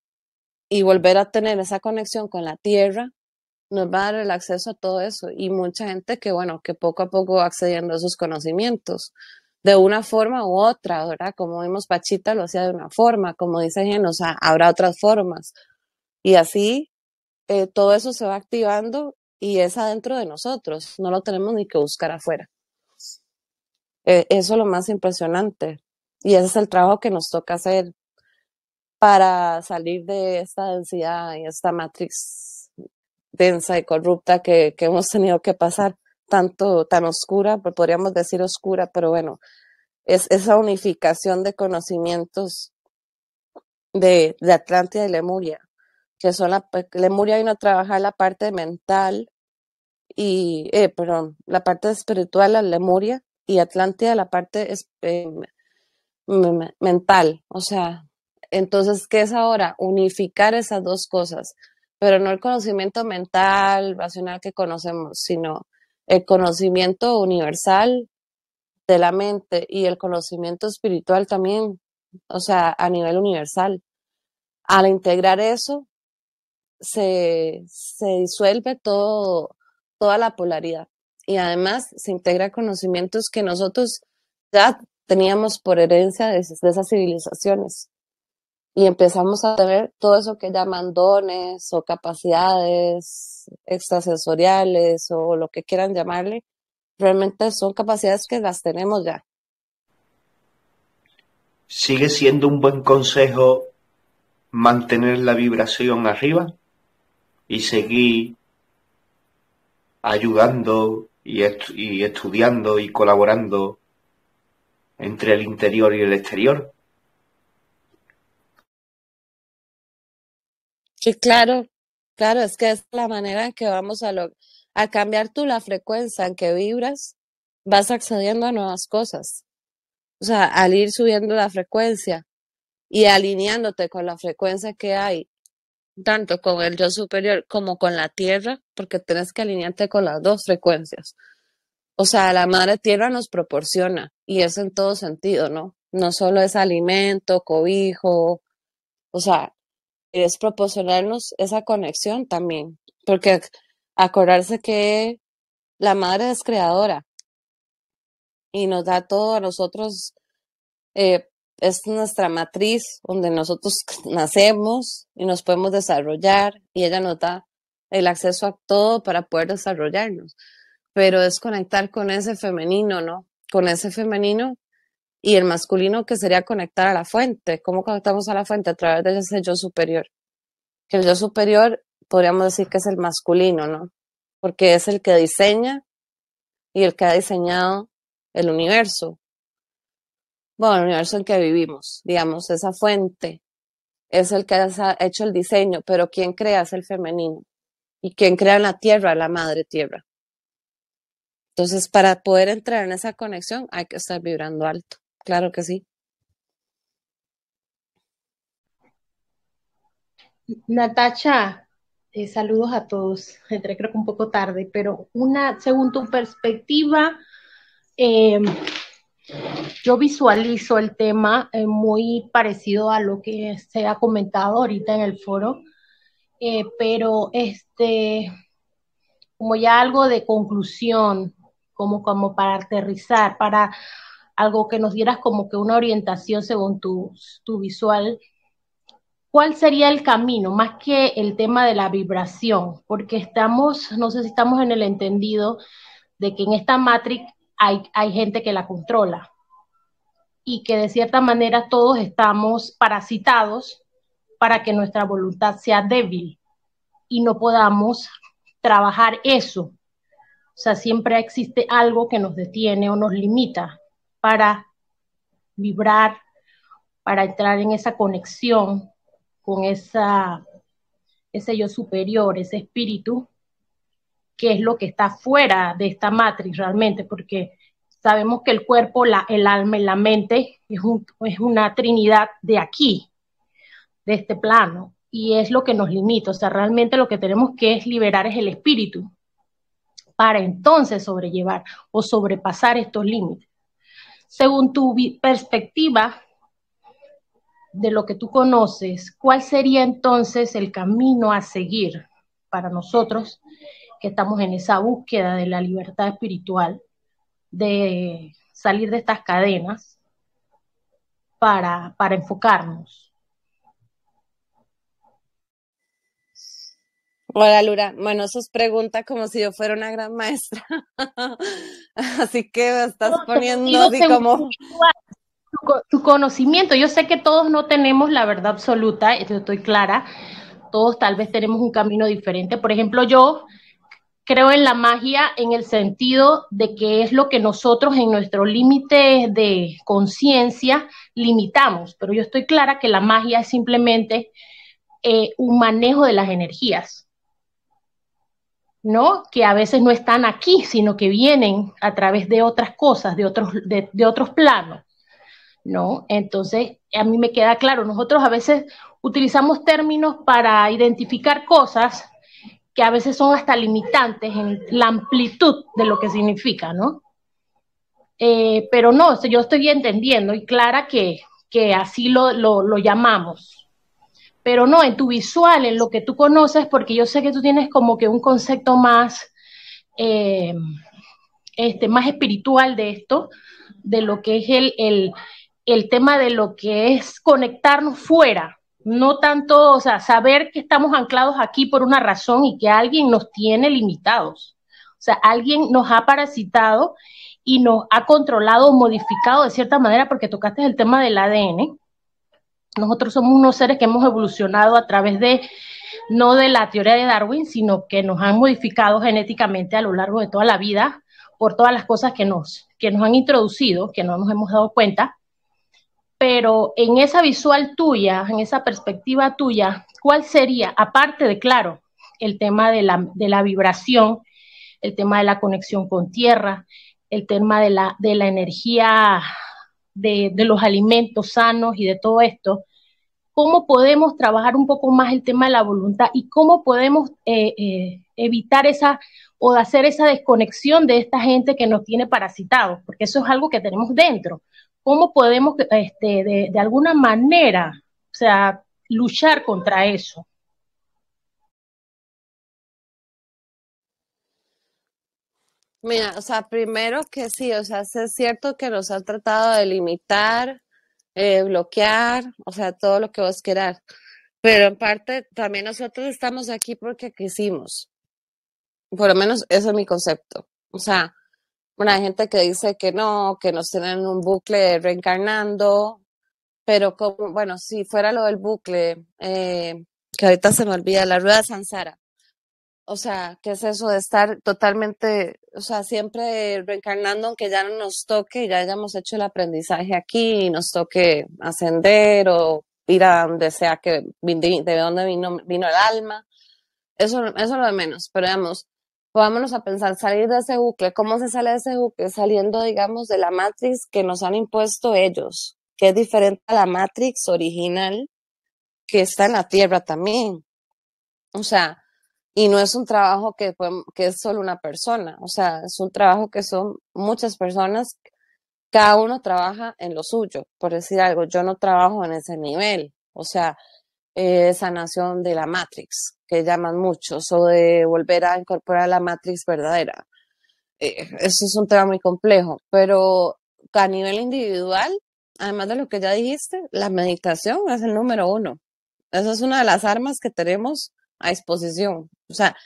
y volver a tener esa conexión con la tierra nos va a dar el acceso a todo eso. Y mucha gente que, bueno, que poco a poco va accediendo a esos conocimientos de una forma u otra, ¿verdad? Como vimos, Pachita lo hacía de una forma, como dice Gen, o sea, habrá otras formas. Y así todo eso se va activando y es adentro de nosotros, no lo tenemos ni que buscar afuera. Eso es lo más impresionante. Y ese es el trabajo que nos toca hacer para salir de esta densidad y esta matriz densa y corrupta que hemos tenido que pasar, tan oscura, podríamos decir oscura, pero bueno, es esa unificación de conocimientos de Atlántida y Lemuria, que son Lemuria vino a trabajar la parte mental y, perdón, la parte espiritual, la Lemuria, y Atlántida la parte mental, o sea, entonces, ¿qué es ahora? Unificar esas dos cosas, pero no el conocimiento mental, racional que conocemos, sino el conocimiento universal de la mente y el conocimiento espiritual también, o sea, a nivel universal. Al integrar eso, se disuelve toda la polaridad y además se integra conocimientos que nosotros ya teníamos por herencia de esas civilizaciones. Y empezamos a tener todo eso que llaman dones o capacidades extrasensoriales o lo que quieran llamarle. Realmente son capacidades que las tenemos ya. ¿Sigue siendo un buen consejo mantener la vibración arriba y seguir ayudando y estudiando y colaborando entre el interior y el exterior? Sí, claro, claro, es que es la manera en que vamos a cambiar tú la frecuencia en que vibras, vas accediendo a nuevas cosas. O sea, al ir subiendo la frecuencia y alineándote con la frecuencia que hay, tanto con el yo superior como con la tierra, porque tienes que alinearte con las dos frecuencias. O sea, la madre tierra nos proporciona, y eso en todo sentido, ¿no? No solo es alimento, cobijo, o sea, es proporcionarnos esa conexión también, porque acordarse que la madre es creadora y nos da todo a nosotros, es nuestra matriz donde nosotros nacemos y nos podemos desarrollar y ella nos da el acceso a todo para poder desarrollarnos, pero es conectar con ese femenino, ¿no? Con ese femenino y el masculino que sería conectar a la fuente. ¿Cómo conectamos a la fuente? A través de ese yo superior. Que el yo superior podríamos decir que es el masculino, ¿no? Porque es el que diseña y el que ha diseñado el universo. Bueno, el universo en el que vivimos, digamos, esa fuente es el que ha hecho el diseño, pero quien crea es el femenino. Y quien crea en la tierra, la madre tierra. Entonces, para poder entrar en esa conexión hay que estar vibrando alto. Claro que sí. Natacha, saludos a todos. Entré creo que un poco tarde, pero según tu perspectiva, yo visualizo el tema muy parecido a lo que se ha comentado ahorita en el foro, pero como ya algo de conclusión, como para aterrizar, para algo que nos dieras como que una orientación según tu visual. ¿Cuál sería el camino, más que el tema de la vibración? Porque no sé si estamos en el entendido de que en esta Matrix hay gente que la controla y que de cierta manera todos estamos parasitados para que nuestra voluntad sea débil y no podamos trabajar eso. O sea, siempre existe algo que nos detiene o nos limita para vibrar, para entrar en esa conexión con ese yo superior, ese espíritu, que es lo que está fuera de esta matriz realmente, porque sabemos que el cuerpo, el alma y la mente es una trinidad de aquí, de este plano, y es lo que nos limita. O sea, realmente lo que tenemos que es liberar es el espíritu para entonces sobrellevar o sobrepasar estos límites. Según tu perspectiva de lo que tú conoces, ¿cuál sería entonces el camino a seguir para nosotros que estamos en esa búsqueda de la libertad espiritual, de salir de estas cadenas para enfocarnos? Hola, Lura. Bueno, eso es pregunta como si yo fuera una gran maestra. Así que me estás poniendo así como... Tu conocimiento. Yo sé que todos no tenemos la verdad absoluta, yo estoy clara. Todos tal vez tenemos un camino diferente. Por ejemplo, yo creo en la magia en el sentido de que es lo que nosotros en nuestro límite de conciencia limitamos, pero yo estoy clara que la magia es simplemente un manejo de las energías, ¿no? Que a veces no están aquí, sino que vienen a través de otras cosas, de otros planos, ¿no? Entonces, a mí me queda claro, nosotros a veces utilizamos términos para identificar cosas que a veces son hasta limitantes en la amplitud de lo que significa, ¿no? Pero no, yo estoy entendiendo y clara que así lo llamamos. Pero no, en tu visual, en lo que tú conoces, porque yo sé que tú tienes como que un concepto más más espiritual de esto, de lo que es el tema de lo que es conectarnos fuera, no tanto, o sea, saber que estamos anclados aquí por una razón y que alguien nos tiene limitados, o sea, alguien nos ha parasitado y nos ha controlado o modificado de cierta manera, porque tocaste el tema del ADN. Nosotros somos unos seres que hemos evolucionado a través de, no de la teoría de Darwin, sino que nos han modificado genéticamente a lo largo de toda la vida por todas las cosas que nos han introducido, que no nos hemos dado cuenta. Pero en esa visual tuya, en esa perspectiva tuya, ¿cuál sería, aparte de, claro, el tema de la vibración, el tema de la conexión con tierra, el tema de la energía de los alimentos sanos y de todo esto, cómo podemos trabajar un poco más el tema de la voluntad y cómo podemos evitar esa o hacer esa desconexión de esta gente que nos tiene parasitados, porque eso es algo que tenemos dentro? ¿Cómo podemos de alguna manera, o sea, luchar contra eso? Mira, o sea, primero que sí, o sea, sí es cierto que nos han tratado de limitar, bloquear, o sea, todo lo que vos quieras, pero en parte también nosotros estamos aquí porque quisimos, por lo menos ese es mi concepto. O sea, bueno, hay gente que dice que no, que nos tienen en un bucle reencarnando, pero como, bueno, si fuera lo del bucle, que ahorita se me olvida, la rueda de Sansara. O sea, ¿qué es eso de estar totalmente, o sea, siempre reencarnando, aunque ya no nos toque, ya hayamos hecho el aprendizaje aquí y nos toque ascender o ir a donde sea que de donde vino el alma? Eso es lo de menos, pero digamos, vámonos a pensar, salir de ese bucle. ¿Cómo se sale de ese bucle? Saliendo, digamos, de la Matrix que nos han impuesto ellos, que es diferente a la Matrix original que está en la Tierra también. O sea, y no es un trabajo que es solo una persona, o sea, es un trabajo que son muchas personas, cada uno trabaja en lo suyo. Por decir algo, yo no trabajo en ese nivel, o sea, sanación de la Matrix, que llaman muchos, o de volver a incorporar la Matrix verdadera. Eso es un tema muy complejo, pero a nivel individual, además de lo que ya dijiste, la meditación es el número uno. Esa es una de las armas que tenemos a disposición. O sea,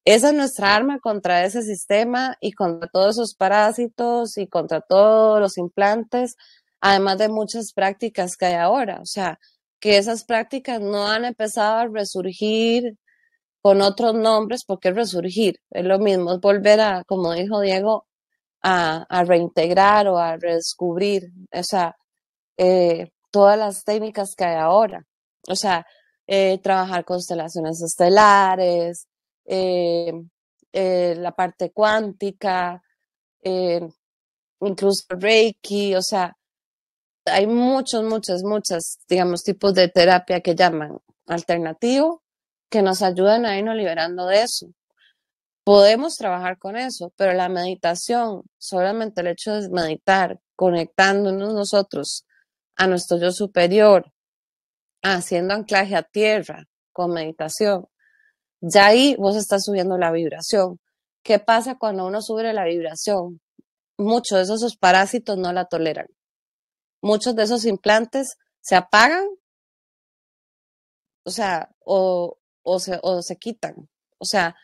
esa es nuestra arma contra ese sistema y contra todos esos parásitos y contra todos los implantes, además de muchas prácticas que hay ahora. O sea, que esas prácticas no han empezado a resurgir con otros nombres, porque es resurgir, es lo mismo, es volver a, como dijo Diego, a reintegrar o a redescubrir, o sea, todas las técnicas que hay ahora. O sea, trabajar constelaciones estelares, la parte cuántica, eh, incluso Reiki, o sea, hay muchos, digamos, tipos de terapia que llaman alternativo, que nos ayudan a irnos liberando de eso. Podemos trabajar con eso, pero la meditación, solamente el hecho de meditar, conectándonos nosotros a nuestro yo superior, haciendo anclaje a tierra con meditación, ya ahí vos estás subiendo la vibración. ¿Qué pasa cuando uno sube la vibración? Muchos de esos parásitos no la toleran. Muchos de esos implantes se apagan, o sea, o se quitan. O sea,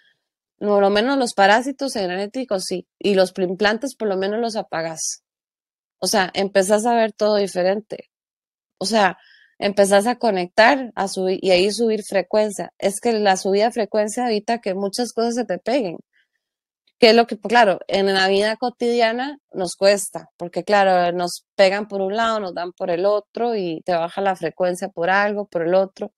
por lo menos los parásitos energéticos sí, y los implantes por lo menos los apagas. O sea, empezás a ver todo diferente. O sea, empezás a conectar a subir y ahí subir frecuencia. Es que la subida de frecuencia evita que muchas cosas se te peguen. Que es lo que, claro, en la vida cotidiana nos cuesta, porque claro, nos pegan por un lado, nos dan por el otro y te baja la frecuencia por algo, por el otro.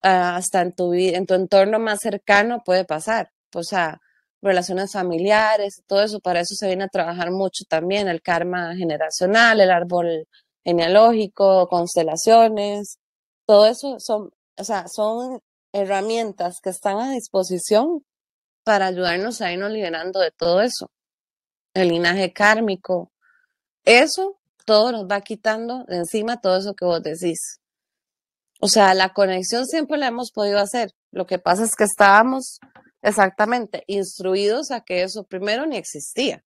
Hasta en en tu entorno más cercano puede pasar. O sea, relaciones familiares, todo eso, para eso se viene a trabajar mucho también, el karma generacional, el árbol genealógico, constelaciones, todo eso son, o sea, son herramientas que están a disposición para ayudarnos a irnos liberando de todo eso. El linaje kármico, eso todo nos va quitando de encima todo eso que vos decís. O sea, la conexión siempre la hemos podido hacer. Lo que pasa es que estábamos exactamente instruidos a que eso primero ni existía.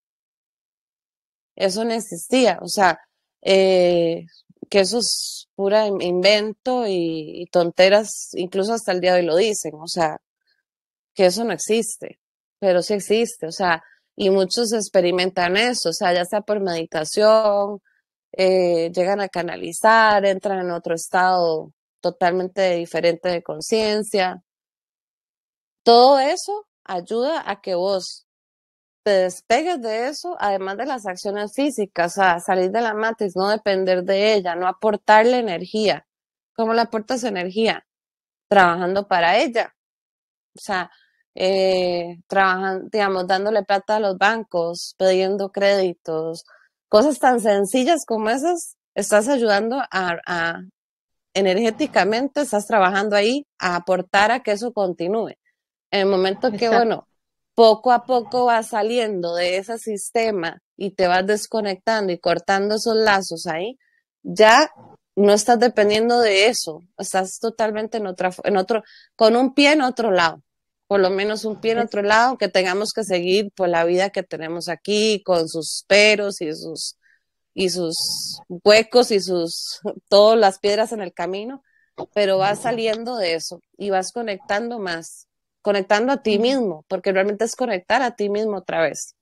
eso no existía, o sea, que eso es pura invento y tonteras, incluso hasta el día de hoy lo dicen, o sea, que eso no existe, pero sí existe, o sea, y muchos experimentan eso, o sea, ya sea por meditación, llegan a canalizar, entran en otro estado totalmente diferente de conciencia. Todo eso ayuda a que vos te despegues de eso, además de las acciones físicas, o sea, salir de la matriz, no depender de ella, no aportarle energía. ¿Cómo le aportas energía? Trabajando para ella. O sea, trabajando, digamos, dándole plata a los bancos, pidiendo créditos, cosas tan sencillas como esas, estás ayudando a energéticamente, estás trabajando ahí a aportar a que eso continúe. En el momento que, Exacto. bueno, poco a poco vas saliendo de ese sistema y te vas desconectando y cortando esos lazos ahí, ya no estás dependiendo de eso, estás totalmente en otro, con un pie en otro lado, por lo menos un pie en otro lado, que tengamos que seguir por la vida que tenemos aquí, con sus peros y sus huecos y todas las piedras en el camino, pero vas saliendo de eso y vas conectando más, conectando a ti mismo, porque realmente es conectar a ti mismo otra vez.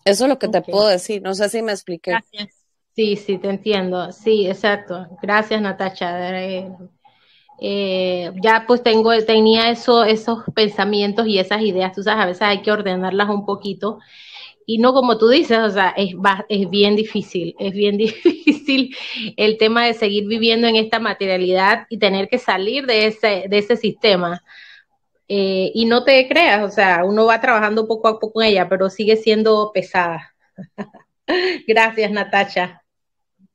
Eso es lo que te puedo decir, no sé si me expliqué. Gracias. Sí, sí, te entiendo. Sí, exacto. Gracias, Natacha. Ya pues tenía esos pensamientos y esas ideas, tú sabes, a veces hay que ordenarlas un poquito y no como tú dices, o sea, es bien difícil el tema de seguir viviendo en esta materialidad y tener que salir de ese sistema. Y no te creas, o sea, uno va trabajando poco a poco en ella, pero sigue siendo pesada. Gracias, Natacha.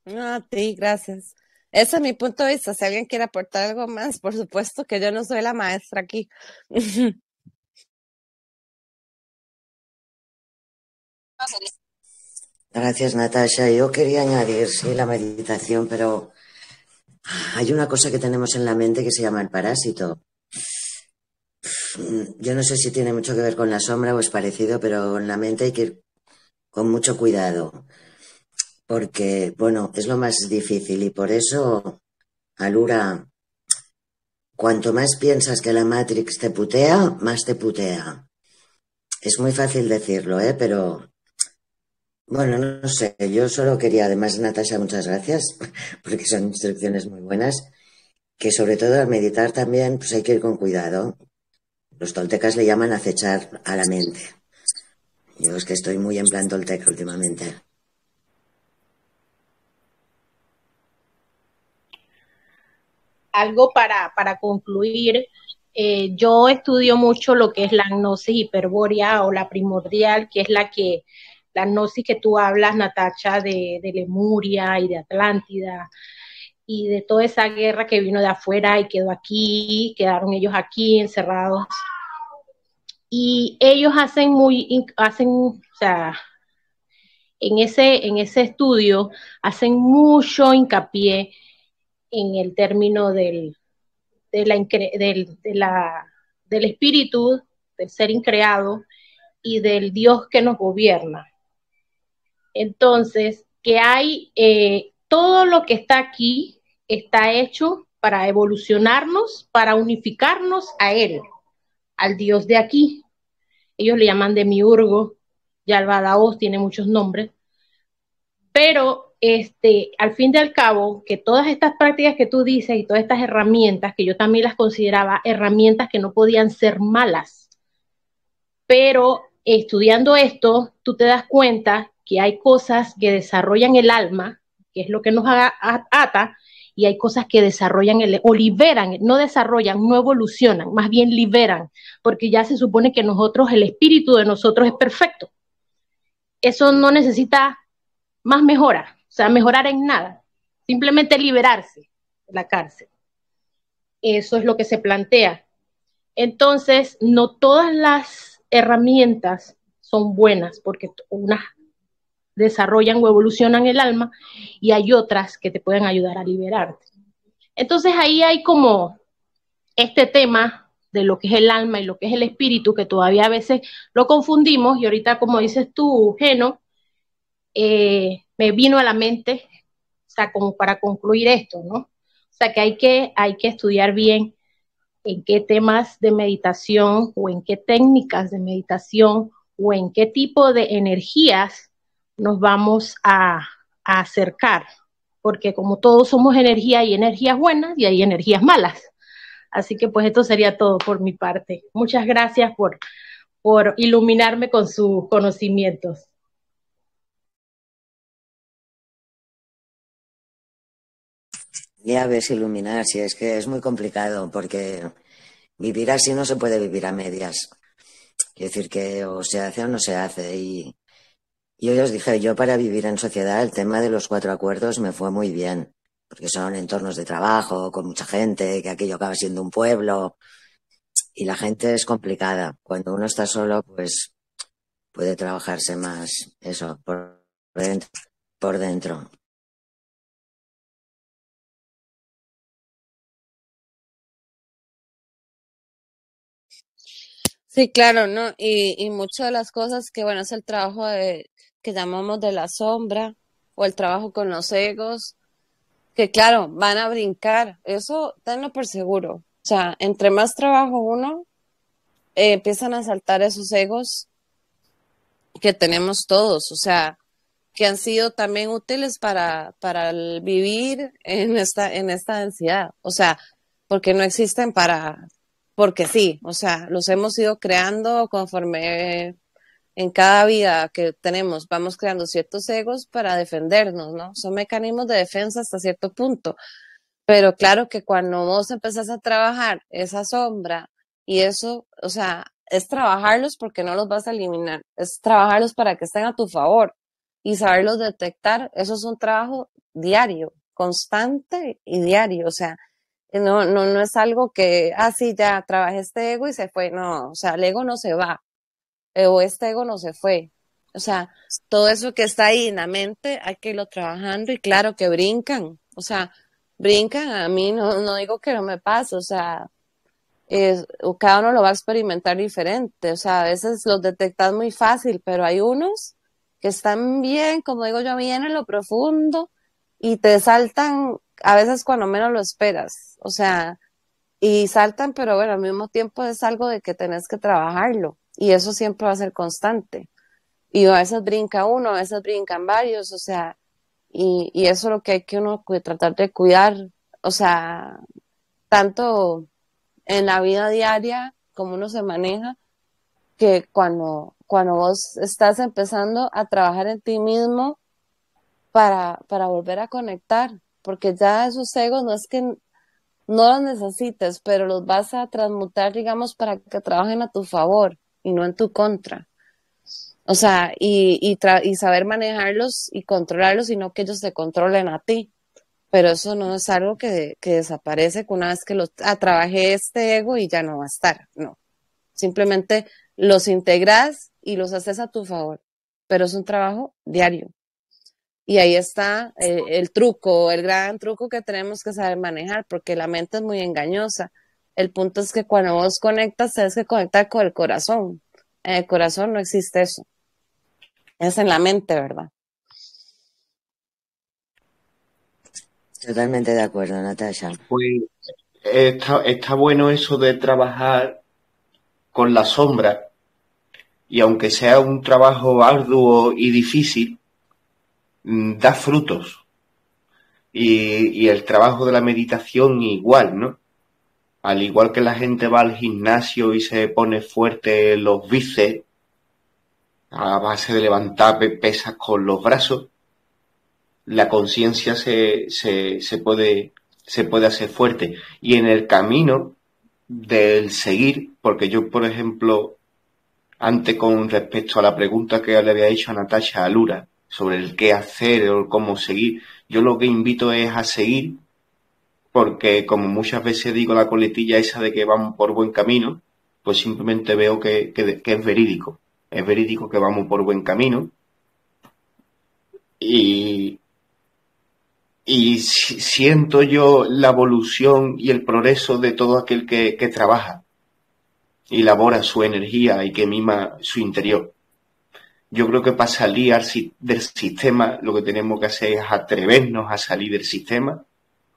A ti, gracias. Ese es mi punto de vista. Si alguien quiere aportar algo más, por supuesto que yo no soy la maestra aquí. Gracias, Natasha. Yo quería añadir, sí, la meditación, pero hay una cosa que tenemos en la mente que se llama el parásito. Yo no sé si tiene mucho que ver con la sombra o es parecido, pero en la mente hay que ir con mucho cuidado, porque, bueno, es lo más difícil y por eso, Alura, cuanto más piensas que la Matrix te putea, más te putea. Es muy fácil decirlo, pero bueno, no sé, yo solo quería, además, Natasha, muchas gracias, porque son instrucciones muy buenas, que sobre todo al meditar también, pues hay que ir con cuidado. Los toltecas le llaman acechar a la mente. Yo es que estoy muy en plan tolteca últimamente. Algo para concluir, yo estudio mucho lo que es la gnosis hiperbórea o la primordial, que es la gnosis que tú hablas, Natacha, de Lemuria y de Atlántida y de toda esa guerra que vino de afuera y quedó aquí, quedaron ellos aquí encerrados. Y ellos o sea, en ese estudio hacen mucho hincapié en el término de la, del espíritu, del ser increado y del Dios que nos gobierna. Entonces, que hay todo lo que está aquí está hecho para evolucionarnos, para unificarnos a Él, al Dios de aquí. Ellos le llaman demiurgo, Yalbadaos tiene muchos nombres, pero al fin y al cabo, que todas estas prácticas que tú dices y todas estas herramientas, que yo también las consideraba herramientas que no podían ser malas, pero estudiando esto, tú te das cuenta que hay cosas que desarrollan el alma, que es lo que nos ata, y hay cosas que desarrollan o liberan, no desarrollan, no evolucionan, más bien liberan, porque ya se supone que nosotros, el espíritu de nosotros es perfecto. Eso no necesita más mejora, o sea, mejorar en nada, simplemente liberarse de la cárcel. Eso es lo que se plantea. Entonces, no todas las herramientas son buenas porque unas desarrollan o evolucionan el alma y hay otras que te pueden ayudar a liberarte. Entonces ahí hay como este tema de lo que es el alma y lo que es el espíritu, que todavía a veces lo confundimos y ahorita, como dices tú, Geno, me vino a la mente, o sea, como para concluir esto, ¿no? O sea, que hay que estudiar bien en qué temas de meditación o en qué técnicas de meditación o en qué tipo de energías nos vamos a acercar, porque como todos somos energía, hay energías buenas y hay energías malas. Así que pues esto sería todo por mi parte. Muchas gracias por iluminarme con sus conocimientos. Ya ves iluminar, si es que es muy complicado, porque vivir así no se puede vivir a medias. Quiero decir que o se hace o no se hace. Y yo os dije, yo para vivir en sociedad el tema de los 4 acuerdos me fue muy bien, porque son entornos de trabajo, con mucha gente, que aquello acaba siendo un pueblo, y la gente es complicada. Cuando uno está solo, pues puede trabajarse más eso, dentro, por dentro. Sí, claro, ¿no? Y muchas de las cosas que, bueno, es el trabajo que llamamos de la sombra o el trabajo con los egos, que claro, van a brincar, eso tenlo por seguro. O sea, entre más trabajo uno, empiezan a saltar esos egos que tenemos todos, o sea, que han sido también útiles para el vivir en esta densidad. O sea, porque no existen porque sí, o sea, los hemos ido creando conforme en cada vida que tenemos, vamos creando ciertos egos para defendernos, ¿no? Son mecanismos de defensa hasta cierto punto. Pero claro que cuando vos empezás a trabajar esa sombra y eso, o sea, es trabajarlos porque no los vas a eliminar, es trabajarlos para que estén a tu favor y saberlos detectar. Eso es un trabajo diario, constante y diario. O sea, no es algo que, sí, ya trabajé este ego y se fue. No, o sea, el ego no se va, o este ego no se fue. O sea, todo eso que está ahí en la mente hay que irlo trabajando y claro que brincan. O sea, brincan a mí, no digo que no me pase, o sea, cada uno lo va a experimentar diferente. O sea, a veces los detectas muy fácil, pero hay unos que están bien, como digo yo, bien en lo profundo y te saltan a veces cuando menos lo esperas. O sea, y saltan, pero bueno, al mismo tiempo es algo de que tenés que trabajarlo y eso siempre va a ser constante. Y a veces brinca uno, a veces brincan varios, o sea, y eso es lo que hay que uno tratar de cuidar, o sea, tanto en la vida diaria como uno se maneja, que cuando vos estás empezando a trabajar en ti mismo para volver a conectar, porque ya esos egos no es que no los necesites, pero los vas a transmutar, digamos, para que trabajen a tu favor y no en tu contra. O sea, y saber manejarlos y controlarlos y no que ellos te controlen a ti. Pero eso no es algo que desaparece una vez que trabajé este ego y ya no va a estar. No. Simplemente los integras y los haces a tu favor. Pero es un trabajo diario. Y ahí está el truco, el gran truco que tenemos que saber manejar, porque la mente es muy engañosa. El punto es que cuando vos conectas, tienes que conectar con el corazón. En el corazón no existe eso. Es en la mente, ¿verdad? Totalmente de acuerdo, Natasha. Pues está bueno eso de trabajar con la sombra, y aunque sea un trabajo arduo y difícil, da frutos. Y el trabajo de la meditación igual, ¿no? Al igual que la gente va al gimnasio y se pone fuerte los bíceps a base de levantar pesas con los brazos, la conciencia se puede hacer fuerte. Y en el camino del seguir, porque yo, por ejemplo, antes con respecto a la pregunta que le había hecho a Natasha Alura sobre el qué hacer o cómo seguir, yo lo que invito es a seguir, porque como muchas veces digo la coletilla esa de que vamos por buen camino, pues simplemente veo que es verídico. Es verídico que vamos por buen camino y siento yo la evolución y el progreso de todo aquel que trabaja y labora su energía y que mima su interior. Yo creo que para salir del sistema lo que tenemos que hacer es atrevernos a salir del sistema,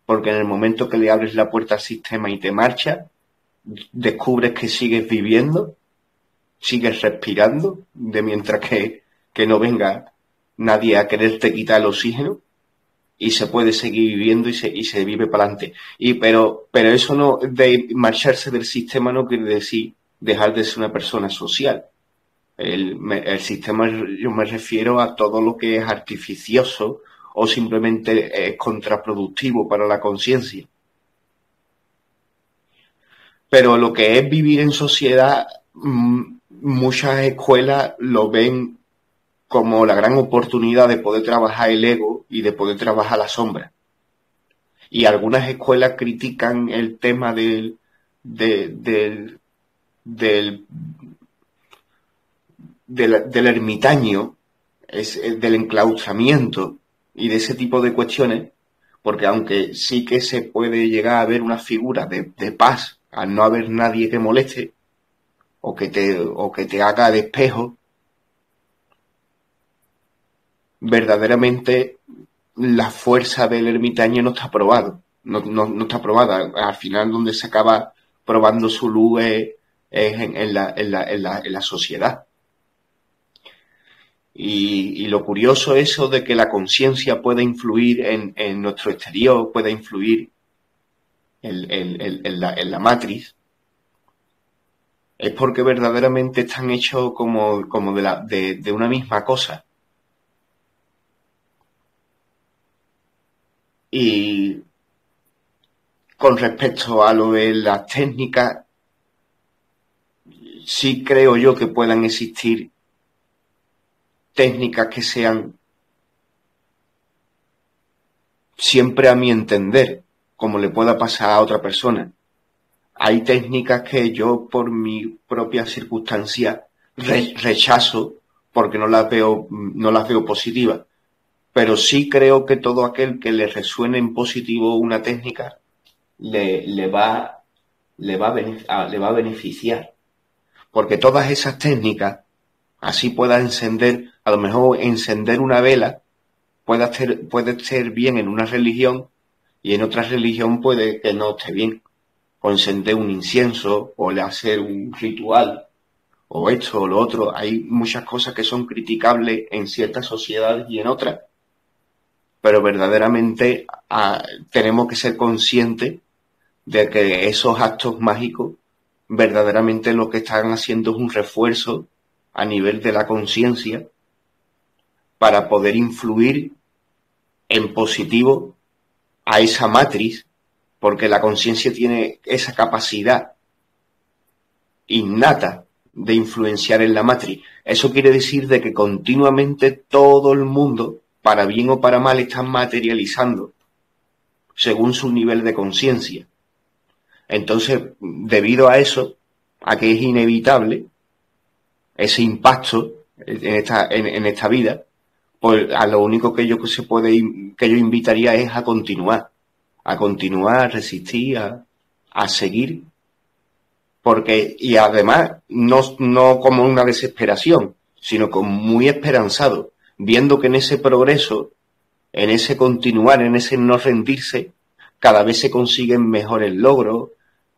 porque en el momento que le abres la puerta al sistema y te marchas, descubres que sigues viviendo, sigues respirando, de mientras que no venga nadie a quererte quitar el oxígeno, y se puede seguir viviendo y se vive para adelante. Pero eso no, de marcharse del sistema no quiere decir dejar de ser una persona social. El sistema, yo me refiero a todo lo que es artificioso o simplemente es contraproductivo para la conciencia. Pero lo que es vivir en sociedad, muchas escuelas lo ven como la gran oportunidad de poder trabajar el ego y de poder trabajar la sombra. Y algunas escuelas critican el tema del ermitaño, del enclaustramiento y de ese tipo de cuestiones, porque aunque sí que se puede llegar a ver una figura de paz al no haber nadie que moleste o que te haga de espejo, verdaderamente la fuerza del ermitaño no está probado, no está probada. Al final donde se acaba probando su luz es en la sociedad. Y lo curioso es eso de que la conciencia pueda influir en nuestro exterior, pueda influir en la matriz, es porque verdaderamente están hechos como de una misma cosa. Y con respecto a lo de las técnicas, sí creo yo que puedan existir técnicas que sean, siempre a mi entender, como le pueda pasar a otra persona. Hay técnicas que yo, por mi propia circunstancia, rechazo porque no las veo positivas. Pero sí creo que todo aquel que le resuene en positivo una técnica le va a beneficiar. Porque todas esas técnicas, así pueda encender, a lo mejor encender una vela, puede ser bien en una religión y en otra religión puede que no esté bien. O encender un incienso, o hacer un ritual, o esto o lo otro. Hay muchas cosas que son criticables en ciertas sociedades y en otras. Pero verdaderamente tenemos que ser conscientes de que esos actos mágicos verdaderamente lo que están haciendo es un refuerzo a nivel de la conciencia para poder influir en positivo a esa matriz, porque la conciencia tiene esa capacidad innata de influenciar en la matriz. Eso quiere decir de que continuamente todo el mundo, para bien o para mal, está materializando según su nivel de conciencia. Entonces, debido a eso, a que es inevitable ese impacto en esta vida, pues a lo único que yo invitaría es a continuar, a resistir, a seguir, porque, y además, no como una desesperación, sino como muy esperanzado, viendo que en ese progreso, en ese continuar, en ese no rendirse, cada vez se consiguen mejores logros.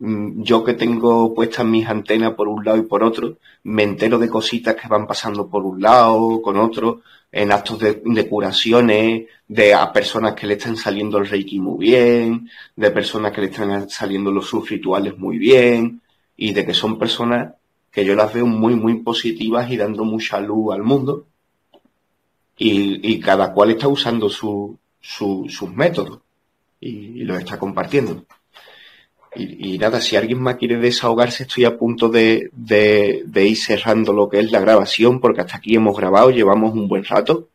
Yo que tengo puestas mis antenas por un lado y por otro, me entero de cositas que van pasando por un lado, con otro, en actos de curaciones, a personas que le están saliendo el Reiki muy bien, de personas que le están saliendo sus rituales muy bien, y de que son personas que yo las veo muy, muy positivas y dando mucha luz al mundo, y cada cual está usando sus métodos y los está compartiendo. Y nada, si alguien más quiere desahogarse, estoy a punto de ir cerrando lo que es la grabación, porque hasta aquí hemos grabado, llevamos un buen rato.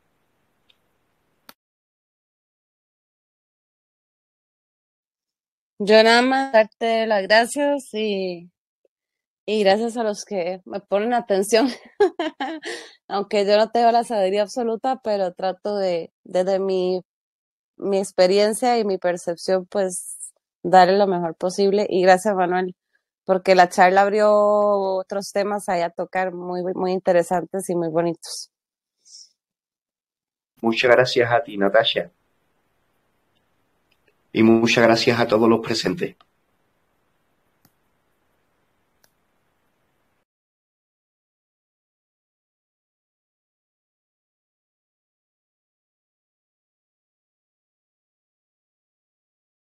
Yo nada más darte las gracias y gracias a los que me ponen atención, aunque yo no tengo la sabiduría absoluta, pero trato desde mi experiencia y mi percepción, pues darle lo mejor posible. Y gracias, Manuel, porque la charla abrió otros temas ahí a tocar muy, muy interesantes y muy bonitos. Muchas gracias a ti, Natasha. Y muchas gracias a todos los presentes.